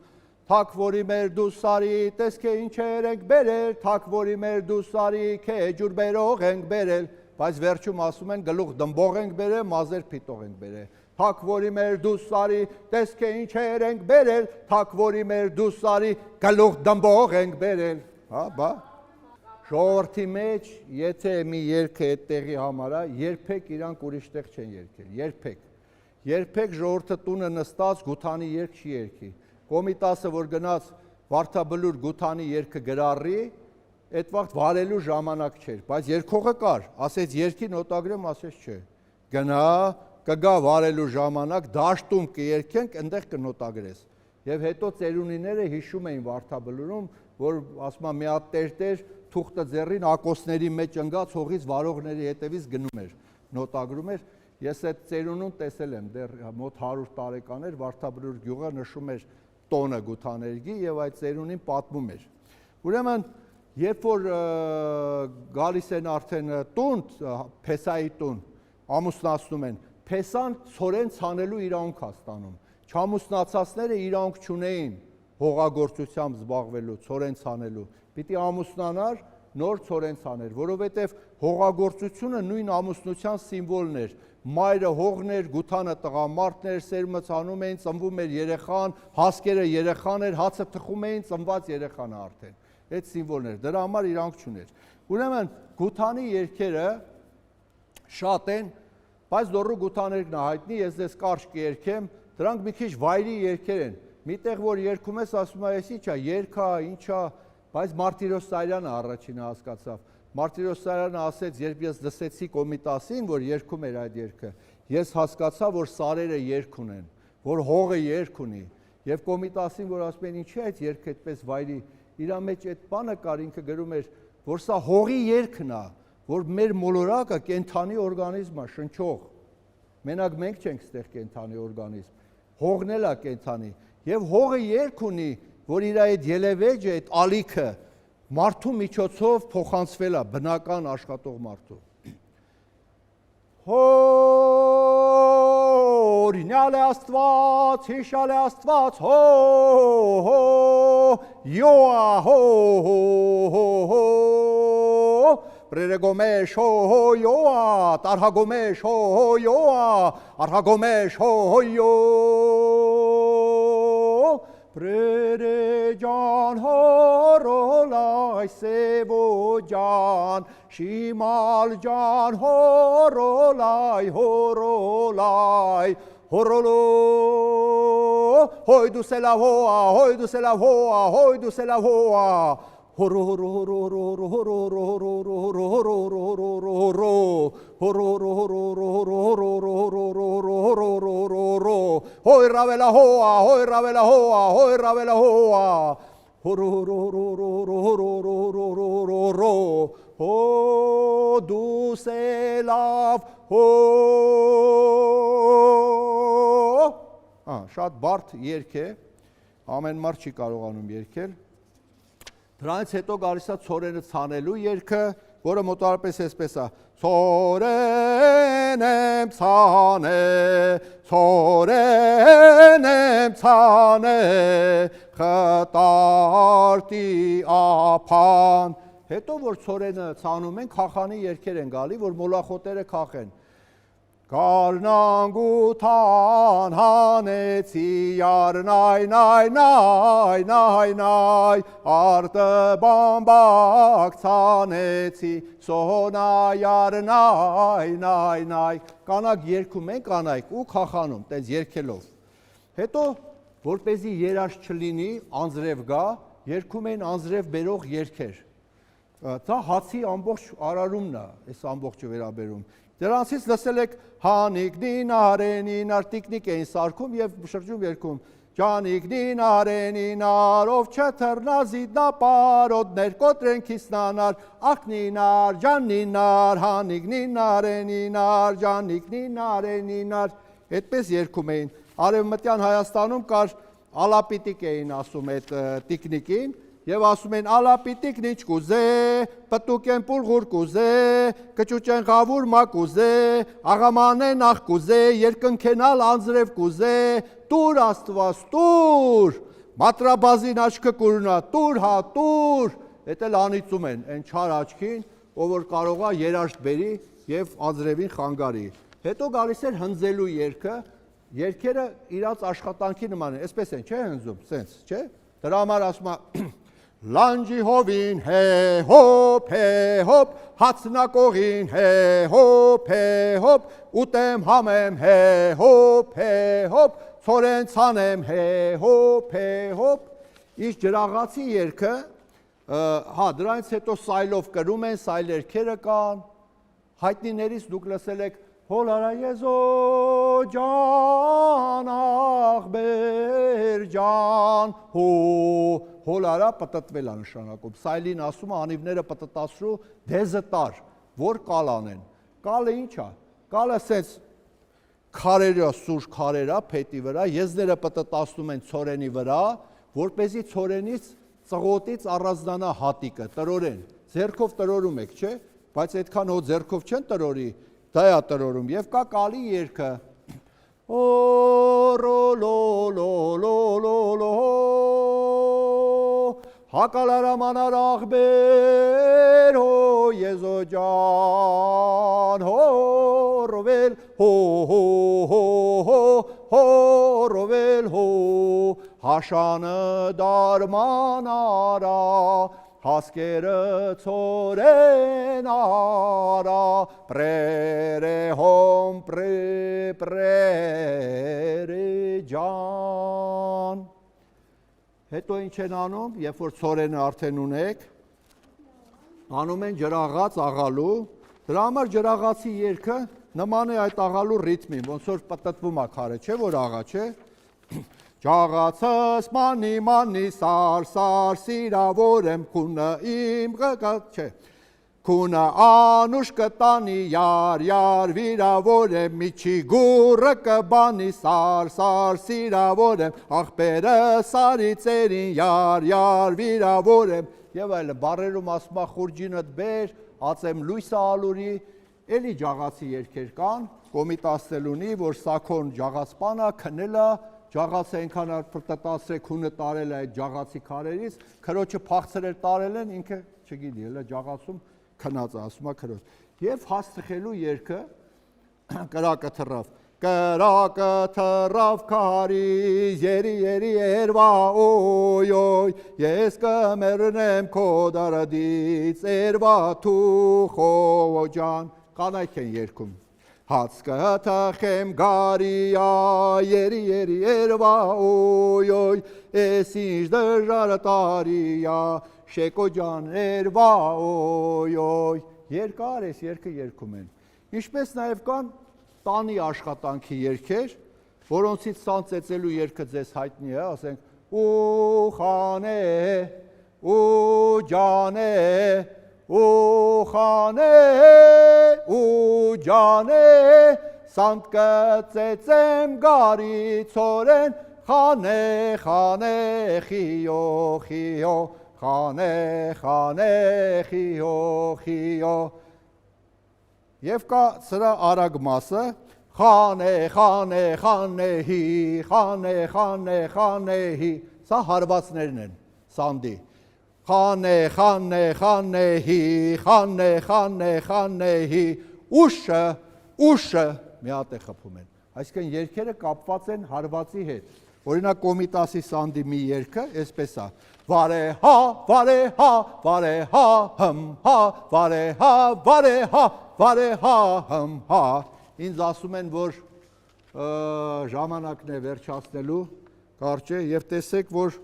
թակվորի մեր դուսարի, տեսքե ինչեր ենք բերել, թակվորի մեր դուսարի, քե ջուր բերող ենք բերել, բայց վերջում ասում են գլուխ դմբող ենք բերել, մազեր փիտող ենք բերել։ Թակվորի մեր դուսարի, տեսքե ինչեր ենք բերել, թակվորի մեր դուսարի, գլուխ դմբող ենք բերել, հա, բա։ Ժողովրդի մեջ, եթե մի երգը այդ տեղի համար է, երբեք իրանք ուրիշ տեղ չեն երգել, երբեք ժողովրդը տունը նստած Գութանի երգ չի երգի։ Կոմիտասը, որ գնաց Վարդաբլուր Գութանի երգը գրառի, այդ վաղտ վարելու ժամանակ չէր, բայց երգողը կար, ասեց երգի նոտագրեմ, ասեց չէ։ Գնա, կգա վարելու ժամանակ, դաշտում կերգենք, այնտեղ կնոտագրես։ Եվ հետո ծերունիները հիշում էին Վարդաբլուրում, որ ասում է մի հատ տեր թուղթը ձեռին ակոսների մեջ ընկած հողից վարողների հետևից գնում էր, նոտագրում էր։ Ես այդ ծերունուն տեսել եմ, դեռ մոտ 100 տարեկան էր, Վարդաբլուր գյուղը նշում էր տոնը Գութաներգի եւ այդ ծերունին պատմում էր։ Ուրեմն, երբ որ գալիս են արդեն տուն, Փեսայի տուն, ամուսնացնում են, Փեսան ցորեն ցանելու իրավունք է ստանում։ Չամուսնացածները իրավունք չունեին հողագործությամբ զբաղվելու, ցորեն ցանելու։ Պիտի ամուսնանար, նոր ցորեն ցաներ, որովհետև հողագործությունը նույն ամուսնության սիմվոլն էր։ Մայրը հողն էր, Գութանը տղամարդն էր, սերմը ցանում էին, ծնվում էր երեխան, հասկերը երեխան էր, հացը թխում էին, ծնված երեխան արդեն։ Այդ սիմվոլն էր, դրա համար իրանք չուներ։ Ուրեմն Գութանի երգերը շատ են, բայց դոռու Գութաներգն է հայտնի, ես դες կարճ կերգեմ, դրանք մի քիչ վայրի երգեր են։ Միտեղ որ երգում ես, ասում ես, ի՞նչ է, երգա, ինչ է, բայց Մարտիրոս Սարյանը առաջինը հասկացավ։ Մարտիրոս Սարյանը ասեց, երբ ես լսեցի Կոմիտասին, որ երգում էր այդ երգը, ես հասկացա, որ սարերը երգ ունեն, որ հողը երգ ունի։ Եվ Կոմիտասին, որ ասում են, ինչի՞ այդ երգը այդպես վայրի, իր մեջ այդ բանը կար, ինքը գրում էր, որ սա հողի երգն է, որ մեր մոլորակը կենթանի օրգանիզմ է, շնչող։ Մենակ մենք չենք ստեղ կենթանի օրգանիզմ, հողն էլ է կենթանի։ Եվ հողը երգ ունի, որ իր այդ ելևեջը, այդ ալիքը մարդու միջոցով փոխանցվել է բնական աշխատող մարդու։ Օրինյալ է Աստված, հիշալ է Աստված, հո, յոա, հո, պրերեգոմեշ, հո, յոա, տարհագոմեշ, հո, յոա, արհագոմեշ, հո, յո, Prere can horolay sevo can, şimal can horolay horolay, horolo, hoydu selavoa, hoydu selavoa, hoydu selavoa. Horo horo horo horo horo horo horo horo horo horo horo horo hoy ravela hoa hoy ravela hoa hoy ravela hoa horo horo horo horo horo ho du selav ho շատ բարդ երգ է ամեն մարդ չի կարողանում երգել Դրանից հետո գալիս է ցորենը ցանելու երգը, որը մոտավորապես այսպես է. Ցորեն եմ ցանե, ցորեն եմ ցանե, խտարտի ափան։ Հետո որ ցորենը ցանում են, քախանի երգեր են գալի, որ մոլախոտերը քախեն։ Կարնանգութան հանեցի արնայ նայ նայ նայ նայ արտը բամբակ ցանեցի սոնայ արնայ նայ նայ կանակ երգում են կանայք ու քախանում տենց երգելով հետո որպեսզի երաշ չլինի անձրև գա երգում են անձրև բերող երգեր դա հացի ամբողջ արարումն է այս ամբողջը վերաբերում Դրանցից լսել եք հանիկնին, արենին, արտիկնիկ էին սարքում և շրջում երկում Ջանիկնինար, ով չթռնազի դապարոդներ, կոտրեն քիսնանար, ակնինար, ջաննինար, հանիկնինարենինար, ջանիկնինարենինար, այդպես երգում էին, արևմտյան Հայաստանում կար ալապիտիկ էին ասում այդ տիկնիկին, և ասում էին ալապիտիկն ինչ կուզե, պտուկ են պուլղուր կուզե, կճուճեն խավուր մա կուզե, աղամանեն աղ կուզե, երկնքենալ անձրև կուզե, տուր աստված, տուր, մատրաբազին աչքը կուրնա, տուր հա, տուր, էդ էլ անիծում են, են չար աչքին, ով որ կարողա երաշտ բերի և անձրևին խանգարի։ Հետո գալիս էր հնձելու երգը, երգերը իրաց աշխատանքի նման են, այսպես են, չէ հնձում, սենց, չէ, դրա համար ասում է լանջի հովին հոպ, հացնակողին հոպ, ուտեմ համեմ հոպ, ծորեն ցանեմ հոպ, իշ ջրաղացի երգը, հա, դրանից հետո սայլով կրում են, սայլ երգերը կան, հայտնիներից դուք լսել եք հոլարա եզո ջան, աղբեր ջան, հոլարա պտտվել է նշանակում, սայլին ասում է անիվները պտտացրու դեզը տար, որ կալ անեն, կալը ինչ է, կալը սենց քարերա, սուր քարերա, փետի վրա, եզները պտտացնում են ծորենի վրա, որպեսզի ծորենից ծղոտից առանձնանա հատիկը, տրորեն, ձեռքով տրորում եք, չէ, բայց այդքան հո ձեռքով չեն տրորի, դա է տրորում, և կա կալի երգը, հակալարամանար աղբեր, եզո ջան, ռովել, ռովել, հաշանը դարմանարա, հասկերը ծորեն արա, պրերը հոմ պրերը ջան։ Հետո ինչ են անում, երբ որ ծորենը արդեն ունեք, անում են ջրաղաց աղալու, դրա համար ջրաղացի երգը նման է այդ աղալու ռիթմին, ոնց որ պտտվում է քարը, չէ որ աղա, չէ։ Ջաղացս մանի սար սիրավոր եմ քունը իմ գգատ չէ քունը անուշ կտանի յար վիրավոր եմ միջի գուրը կբանի սար սիրավոր եմ աղբերը սարի ծերին յար վիրավոր եմ եւ այլն բարերում ասում է խուրջինդ բեր ածեմ լույսը ալուրի էլի ջաղացի երգեր կան կոմիտասելունի որ սակոն ջաղացպանա քնելա ջաղաց այնքան պտտացրել քունը տարել է այդ ջաղացի քարերից, քրոջը փախցրել տարել են, ինքը չգիտի, հələ ջաղացում քնած ասում է քրոջ։ Եվ հասցխելու երգը կրակը թռավ քարի, երի երվա օյ, ես կմեռնեմ քո դարդից, երվա թուխո ջան, կանայք են երգում։ Հաց կթխեմ գարիա, երի երվա օյ, ես ինչ դժար տարիա, շեկո ջան երվա օյ, երկար ես երկը երգում են։ Ինչպես նաև կան տանի աշխատանքի երգեր, որոնցից սան ծեծելու երգը ձեզ հայտնի է, ասենք ու խանե, ու ջանե, ու խանե, ու ջանե, սանտ կծեծեմ գարի ծորեն, խանե, խանե, խիո, խիո, խանե, խանե, խիո, խիո, և կա սրա արագ մասը, խանե, խանե, խանեհի, խանե, խանե, խանեհի, սա հարվածներն են, սանդի, խանե, խանե, խանեհի, խանե, խանե, խանեհի, ուշը, ուշը, մի հատ է խփում են, այսինքն երգերը կապված են հարվածի հետ, օրինակ Կոմիտասի սանդի մի երգը, այսպես է, վարեհա, վարեհա, վարեհա, հմհա, վարեհա, վարեհա, վարեհա, հմհա, ինձ ասում են, որ ժամանակն է վերջացնելու, կարճ է, և տեսեք, որ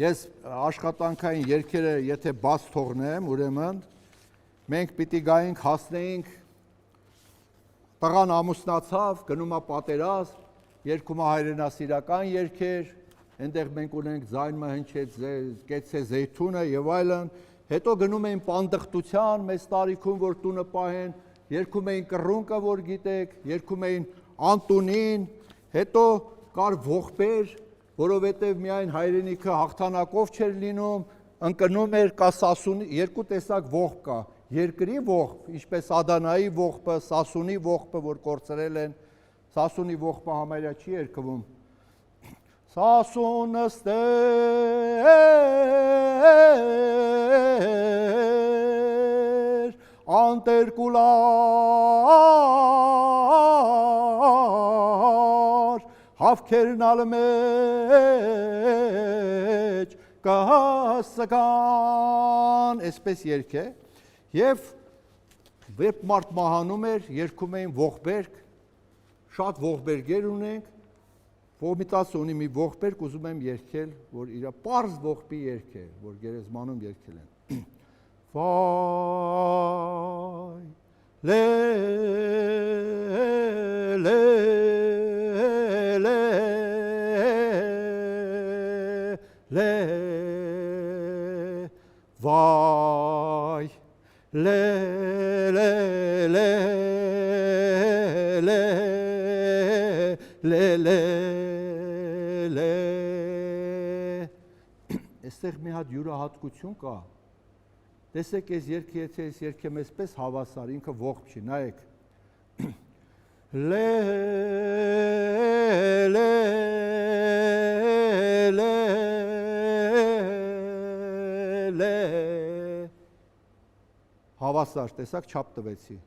ես աշխատանքային երգերը, եթե բաց թողնեմ, ուրեմն, մենք պիտի գայինք, հասնեինք, տղան ամուսնացավ, գնում է պատերազմ, երգում է հայրենասիրական երգեր, այնտեղ մենք ունենք ձայնը հնչեց կեցե զեյթունը եւ այլն, հետո գնում էին պանդխտության մեծ տարիքում, որ տունը պահեն, երգում էին կռունկը, որ գիտեք, երգում էին Անտունին, հետո կար ողբեր, որովհետեւ միայն հայրենիքը հաղթանակով չէր լինում, ընկնում էր կա Սասունի, երկու տեսակ ողբ կա, երկրի ողբ, ինչպես Ադանայի ողբը, Սասունի ողբը, որ կորցրել են, Սասունի ողբը համարյա չի երգվում։ Սասունը ստեր անտերկուլար հավքերն ալմեջ կհասական, այսպես երգ է, և երբ մարդ մահանում էր, երգում էին ողբերգ, շատ ողբերգեր ունենք, Կոմիտասը ունի մի ողբերգ, ուզում եմ երգել, որ իր պարզ ողբի երգ է, որ գերեզմանում երգել են։ Վայ, Vay, Այստեղ մի հատ յուրահատկություն կա, տեսեք այս երգը, եթե այս երգը մեզպես հավասար, ինքը ողբ չի, նայեք, հավասար, տեսակ չապ տվեցի,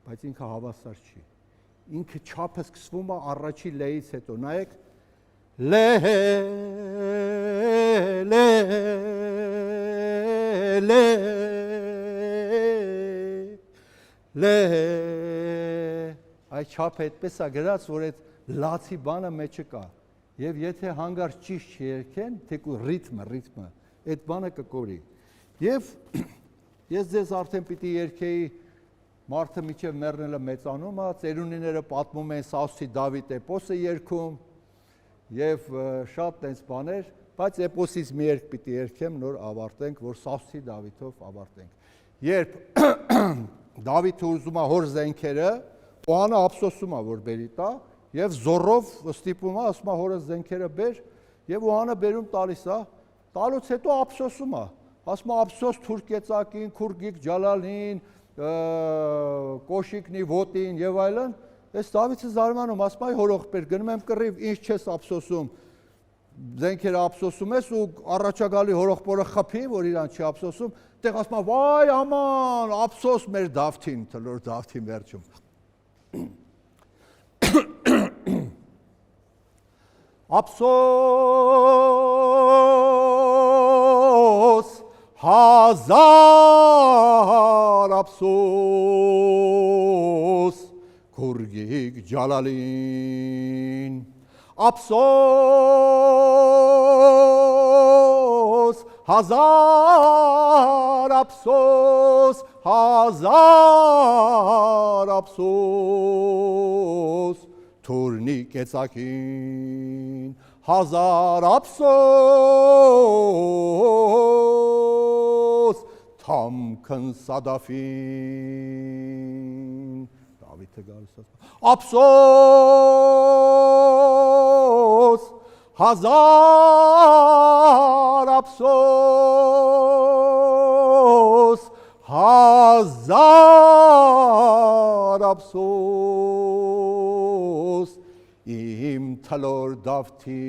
բայց ինքը հավասար չի, ինքը չապը սկսվում է առաջի լեից հետո, նայեք, Այդ չապը այդպես է գրած, որ այդ լացի բանը մեջը կա, և եթե հանգարց ճիշտ չերգեն, թեկու ռիթմը, այդ բանը կկորի, և ես ձեզ արդեն պիտի երգեի մարդը միջև մեռնելը մեծանում է, ծերունիները պատմում են Սասունի Դավիթ էպոսը երգում և շատ տենց բաներ, բայց էպոսից մի երգ պիտի երգեմ, նոր ավարտենք, որ Սասունի Դավիթով ավարտենք։ Երբ Դավիթը ուզում է հոր զենքերը, Օհանը ափսոսում է, որ բերի տա, և զորով ստիպում է, ասում է հորը զենքերը բեր, և Օհանը բերում տալիս է, տալուց հետո ափսոսում է, ասում է ափսոս թուրքեցակին, քուրգիկ ջալալին, կոշիկնի ոտին և այլն, ես Դավիթը զարմանում, ասում է հորողբեր, գնում եմ կռիվ, ինչ չես ափսոսում, զենքերը ափսոսում ես ու առաջագալի հորողբորը խփի, որ իրան չի ափսոսում, տեղ ասում է, վայ աման, ափսոս մեր Դավթին, թլոր Դավթին վերջում։ Ափսոս, հազար ափսոս, քուրգիկ ջալալին, ափսոս, հազար ափսոս, հազար ափսոս, թուրնի կեցակին, հազար ափսոս, թամքն Սադաֆին, Դավիթը գալիս ափսոս, հազար ափսոս, հազար ափսոս, իմ թլոր Դավթին,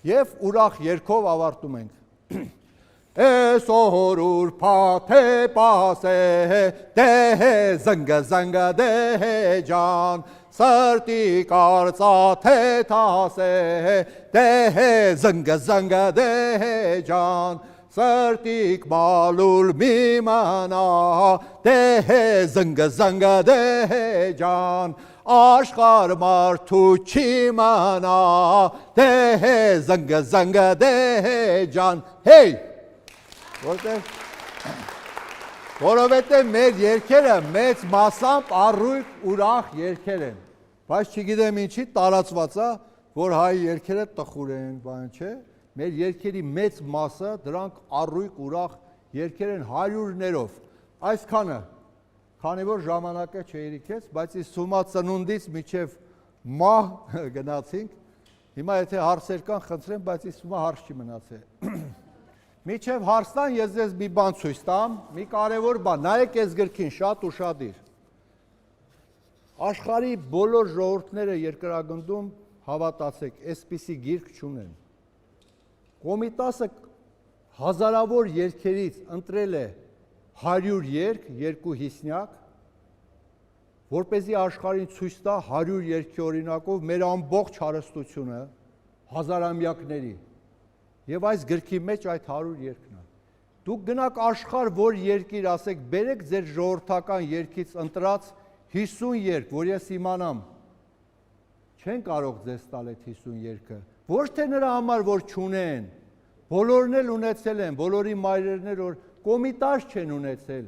և ուրախ երգով ավարտում ենք։ Այսօր ուրբաթ է պասե, դե զնգը դե ջան, սրտի կարծաթ է թասե, դե զնգը դե ջան, սրտիկ մալուլ մի մանա, դե զնգը դե ջան, աշխար մարդու չի մանա, դե զնգը դե ջան, հեյ, որտեղ Որովհետև մեր երգերը մեծ մասամբ առույգ ուրախ երգեր են, բայց չգիտեմ ինչի տարածված է, որ հայ երգերը տխուր են, բան չէ, մեր երգերի մեծ մասը դրանք առույգ ուրախ երգեր են հարյուրներով, այսքանը, քանի որ ժամանակը չերիքեց, բայց իսկ սումա ծնունդից մինչև մահ գնացինք, հիմա եթե հարցեր կան խնդրեմ, բայց իսկ սումա հարց չի մնացել։ Մինչև հարցնան ես ձեզ մի բան ցույց տամ, մի կարևոր բան, նայեք այս գրքին շատ ուշադիր։ Աշխարհի բոլոր ժողովուրդները երկրագնդում հավատացեք, այսպիսի գիրք չունեն։ Կոմիտասը հազարավոր երգերից ընտրել է 100 երգ, 250, որպեսզի աշխարհին ցույց տա 100 երգի օրինակով մեր ամբողջ հարստությունը հազարամյակների։ Եվ այս գրքի մեջ այդ 100 երգն է։ Դուք գնաք աշխարհ, որ երկիր, ասեք, բերեք ձեր ժողովրդական երգից ընտրած 50 երգ, որ ես իմանամ, չեն կարող ձեզ տալ այդ 50 երգը, ոչ թե նրա համար, որ չունեն, բոլորն էլ ունեցել են, բոլորի մայրերն էլ, որ կոմիտաս չեն ունեցել,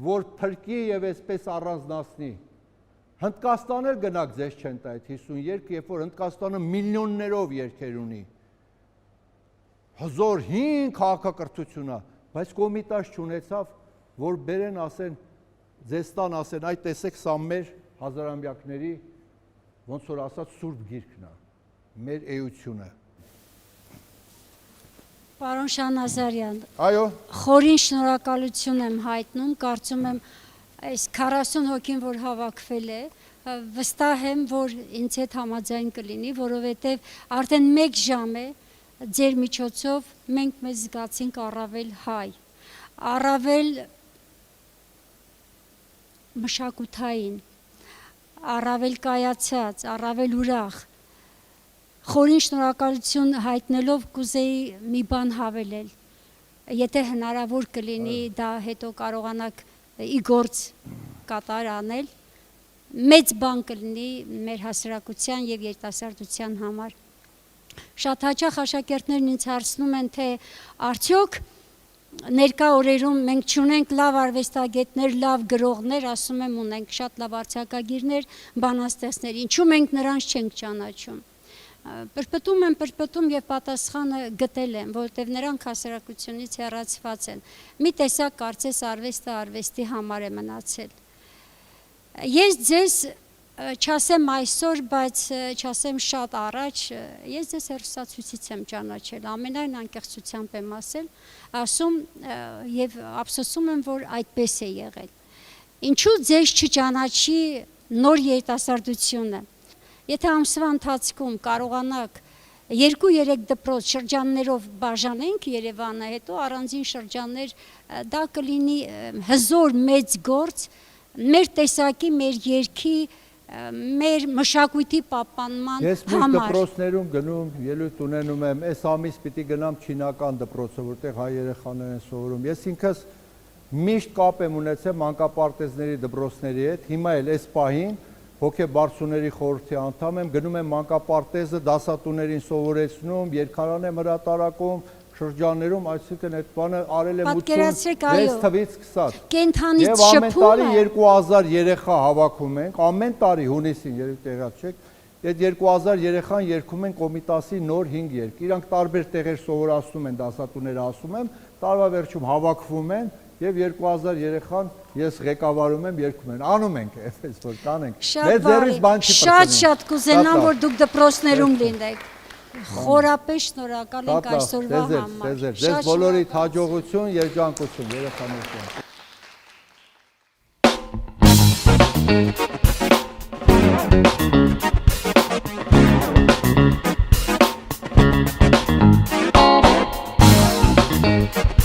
որ փրկի եւ այսպես առանձնացնի։ Հնդկաստան էլ գնաք ձեզ չեն տա այդ 50 երգ, երբ որ Հնդկաստանը միլիոններով երգեր ունի։ Հզոր հին քաղաքակրթություն է, բայց կոմիտաս չունեցավ, որ բերեն ասեն, ձեզ տան ասեն, այդ տեսեք սա մեր հազարամյակների, ոնց որ ասած սուրբ գիրքն է, մեր էությունը։ Պարոն Շահնազարյան, Այո, խորին շնորհակալություն եմ հայտնում, կարծում եմ այս 40 հոգին, որ հավաքվել է, վստահ եմ, որ ինձ հետ համաձայն կլինի, որովհետև արդեն 1 ժամ է, ձեր միջոցով մենք մեզ զգացինք առավել հայ, առավել մշակութային, առավել կայացած, առավել ուրախ, խորին շնորհակալություն հայտնելով կուզեի մի բան հավելել, եթե հնարավոր կլինի դա հետո կարողանաք ի գործ կատար անել, մեծ բան կլինի մեր հասարակության և երիտասարդության համար։ Շատ հաճախ աշակերտներն ինձ հարցնում են, թե արդյոք ներկա օրերում մենք չունենք լավ արվեստագետներ, լավ գրողներ, ասում եմ ունենք շատ լավ արձակագիրներ, բանաստեղծներ, ինչու մենք նրանց չենք ճանաչում։ Պրպտում և պատասխանը գտել եմ, որովհետև նրանք հասարակությունից հեռացված են։ Մի տեսակ կարծես արվեստը արվեստի համար է մնացել։ Ես ձեզ չասեմ այսօր, բայց չասեմ շատ առաջ, ես ձեզ հեռուստացույցից եմ ճանաչել, ամենայն անկեղծությամբ եմ ասում և ափսոսում եմ, որ այդպես է եղել։ Ինչու ձեզ չճանաչի նոր երիտասարդությունը։ Եթե ամսվա ընթացքում կարողանաք 2-3 դպրոց շրջաններով բաժանենք Երևանը, հետո առանձին շրջաններ, դա կլինի հզոր մեծ գործ մեր տեսակի, մեր երգի, մեր մշակույթի պահպանման համար։ Ես միշտ դպրոցներում գնում, ելույթ ունենում եմ, այս ամիս պիտի գնամ չինական դպրոցը, որտեղ հայ երեխաներ են սովորում։ Ես ինքս միշտ կապ եմ ունեցել մանկապարտեզների դպրոցների հետ, հիմա էլ այս պահին հոգեբարձուների խորհրդի անդամ եմ, գնում եմ մանկապարտեզը, դասատուներին սովորեցնում, երգարան եմ հրատարակում, շրջաններում, այսինքն այդ բանը արել եմ 86 թվից սկսած։ Կենթանից Եվ ամեն շփում տարի է։ 2000 երեխա հավաքում ենք, ամեն տարի հունիսին, երբ տեղած չեք, այդ 2000 երեխան երգում են Կոմիտասի նոր 5 երգ։ Իրանք տարբեր տեղեր սովորացնում են, դասատուները ասում եմ, տարվա վերջում հավաքվում են եւ 2000 երեխան ես ղեկավարում եմ, երգում են։ Անում ենք, այսպես որ կանենք։ Մեր ձեռից բան չի պրծնում։ Շատ կուզենամ, որ դուք դպրոցներում լինեք։ Խորապես շնորհակալ ենք այսօրվա համար։ Ձեզ բոլորիդ հաջողություն, երջանկություն, երեխաներ։ Thank you.